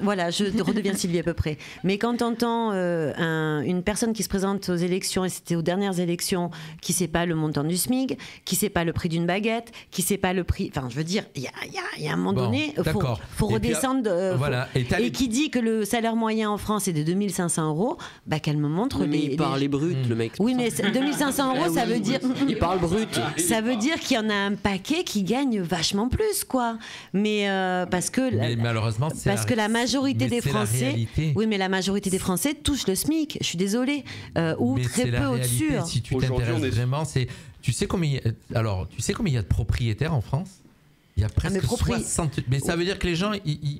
Voilà, je redeviens Sylvie à peu près. Mais quand t'entends une personne qui se présente aux élections, et c'était aux dernières élections, qui sait pas le montant du SMIC, qui sait pas le prix d'une baguette, qui sait pas le prix. Enfin, je veux dire, il y a un moment donné, faut redescendre. Voilà. Et qui dit que le salaire moyen en France est de 2500 €, bah qu'elle me montre il parle les bruts, le mec. Oui, mais 2500 €, ça veut dire. Il parle brut. Ça veut dire qu'il y en a un paquet qui gagne vachement plus, quoi. Mais parce que. Mais malheureusement, que la majorité des Français. Oui, mais la majorité des Français touchent le SMIC. Je suis désolée. Ou très peu au-dessus. Si tu t'intéresses vraiment, tu sais combien il y a de propriétaires en France? Il y a presque 60. Mais ça veut dire que les gens,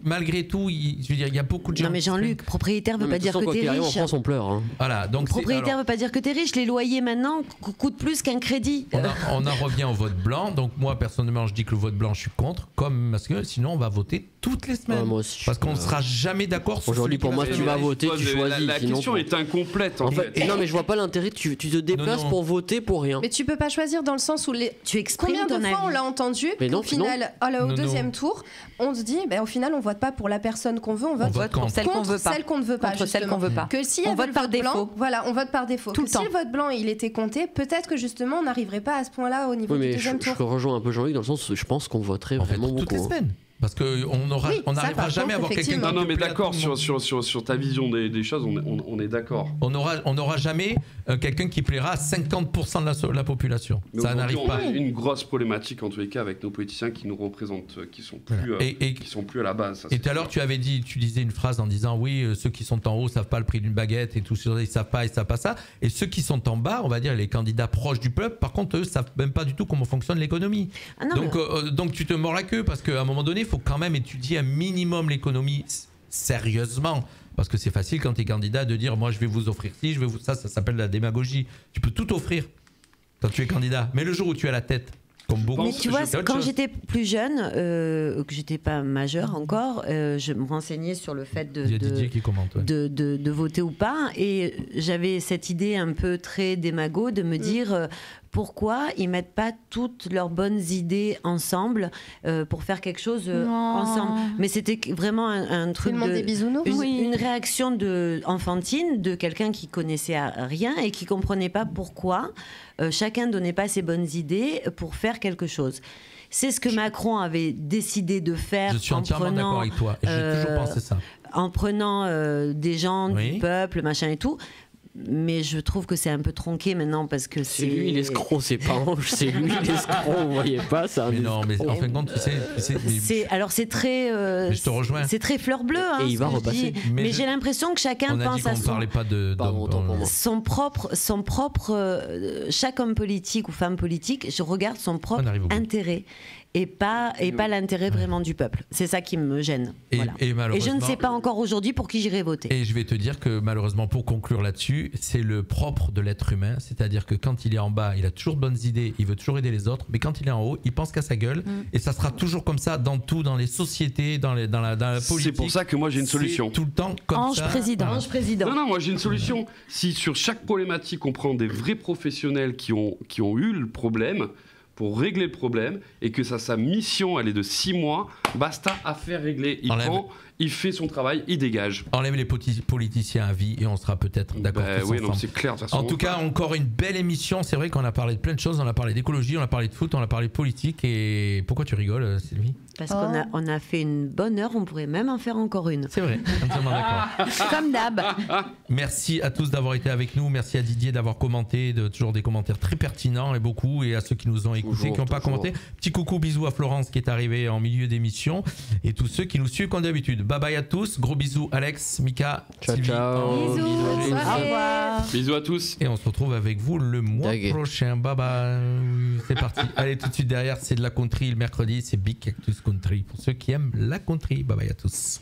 malgré tout, je veux dire, il y a beaucoup de gens. Non, mais Jean-Luc, propriétaire veut pas dire que t'es riche. En France, on pleure. Hein. Voilà, donc propriétaire veut pas dire que t'es riche. Les loyers maintenant coûtent plus qu'un crédit. On en revient au vote blanc. Donc moi, personnellement, je dis que le vote blanc, je suis contre, parce que sinon, on va voter toutes les semaines. Moi aussi, parce qu'on ne sera jamais d'accord sur. Aujourd'hui, pour moi, tu vas voter, tu choisis. La question est incomplète en fait. Non, mais je vois pas l'intérêt. Tu te déplaces pour voter pour rien. Mais tu peux pas choisir dans le sens où tu exprimes combien de fois on l'a entendu au final, au deuxième tour, on se dit, au final, on vote pas pour la personne qu'on veut, on vote contre celle qu'on veut pas. Celle qu'on ne veut pas. Contre celle qu'on veut pas. Que si on vote par défaut. Voilà, on vote par défaut. Que si le vote blanc il était compté, peut-être que justement on n'arriverait pas à ce point-là au niveau du deuxième tour. Je rejoins un peu Jean-Luc dans le sens où je pense qu'on voterait vraiment beaucoup. Toutes les semaines. Parce qu'on n'arrivera jamais à avoir quelqu'un. Non, mais d'accord sur ta vision des choses, on est d'accord. On n'aura jamais quelqu'un qui plaira à 50% de la population. Mais ça n'arrive pas. On a une grosse problématique en tous les cas avec nos politiciens qui nous représentent, qui sont plus à la base. Ça, et tout à l'heure, tu disais une phrase en disant oui, ceux qui sont en haut savent pas le prix d'une baguette et tout ça, ils savent pas ça. Et ceux qui sont en bas, on va dire les candidats proches du peuple, par contre, eux savent même pas du tout comment fonctionne l'économie. Donc tu te mords la queue parce qu'à un moment donné, il faut quand même étudier un minimum l'économie sérieusement. Parce que c'est facile quand tu es candidat de dire moi je vais vous offrir ci, ça s'appelle la démagogie. Tu peux tout offrir quand tu es candidat. Mais le jour où tu es à la tête, comme beaucoup. Mais tu vois, quand j'étais plus jeune, que j'étais pas majeure encore, je me renseignais sur le fait de voter ou pas. Et j'avais cette idée un peu très démago de me dire pourquoi ils mettent pas toutes leurs bonnes idées ensemble pour faire quelque chose ensemble. Mais c'était vraiment un truc une réaction enfantine de quelqu'un qui connaissait rien et qui comprenait pas pourquoi chacun donnait pas ses bonnes idées pour faire quelque chose. C'est ce que Macron avait décidé de faire. Je suis entièrement d'accord avec toi. Et j'ai toujours pensé ça. En prenant des gens du peuple, machin et tout. mais je trouve que c'est un peu tronqué maintenant parce que c'est lui l'escroc, c'est pas Ange, c'est lui l'escroc, vous voyez pas ça. Mais non, mais en fin de compte, tu sais alors c'est très je te rejoins. C'est très fleur bleue hein, et il va repasser. Mais j'ai l'impression que chacun pense à son propre chaque homme politique ou femme politique, je regarde son propre intérêt et pas l'intérêt vraiment du peuple. C'est ça qui me gêne. Et je ne sais pas encore aujourd'hui pour qui j'irai voter. Et je vais te dire que malheureusement, pour conclure là-dessus, c'est le propre de l'être humain. C'est-à-dire que quand il est en bas, il a toujours de bonnes idées, il veut toujours aider les autres, mais quand il est en haut, il pense qu'à sa gueule. Et ça sera toujours comme ça dans tout, dans les sociétés, dans la politique. C'est pour ça que moi j'ai une solution. Tout le temps comme Ange ça. Président. Non, moi j'ai une solution. Si sur chaque problématique, on prend des vrais professionnels qui ont eu le problème, pour régler le problème, et que sa mission elle est de 6 mois, basta, affaire réglée. Il fait son travail, il dégage. Enlève les politiciens à vie et on sera peut-être d'accord. Oui, non, c'est clair. De toute façon, en tout cas, encore une belle émission. C'est vrai qu'on a parlé de plein de choses. On a parlé d'écologie, on a parlé de foot, on a parlé de politique. Et pourquoi tu rigoles, Sylvie? Parce qu'on a fait une bonne heure, on pourrait même en faire encore une. C'est vrai, entièrement d'accord. Comme d'hab. Merci à tous d'avoir été avec nous. Merci à Didier d'avoir commenté, toujours des commentaires très pertinents et beaucoup. Et à ceux qui nous ont écoutés, qui n'ont pas commenté. Petit coucou, bisous à Florence qui est arrivée en milieu d'émission. Et tous ceux qui nous suivent comme d'habitude. Bye bye à tous. Gros bisous, Alex, Mika, Sylvie. Ciao. Bisous. Au revoir. Bisous à tous. Et on se retrouve avec vous le mois prochain. Bye bye. C'est parti. Allez, tout de suite derrière, c'est de la country. Le mercredi, c'est Big Cactus Country. Pour ceux qui aiment la country. Bye bye à tous.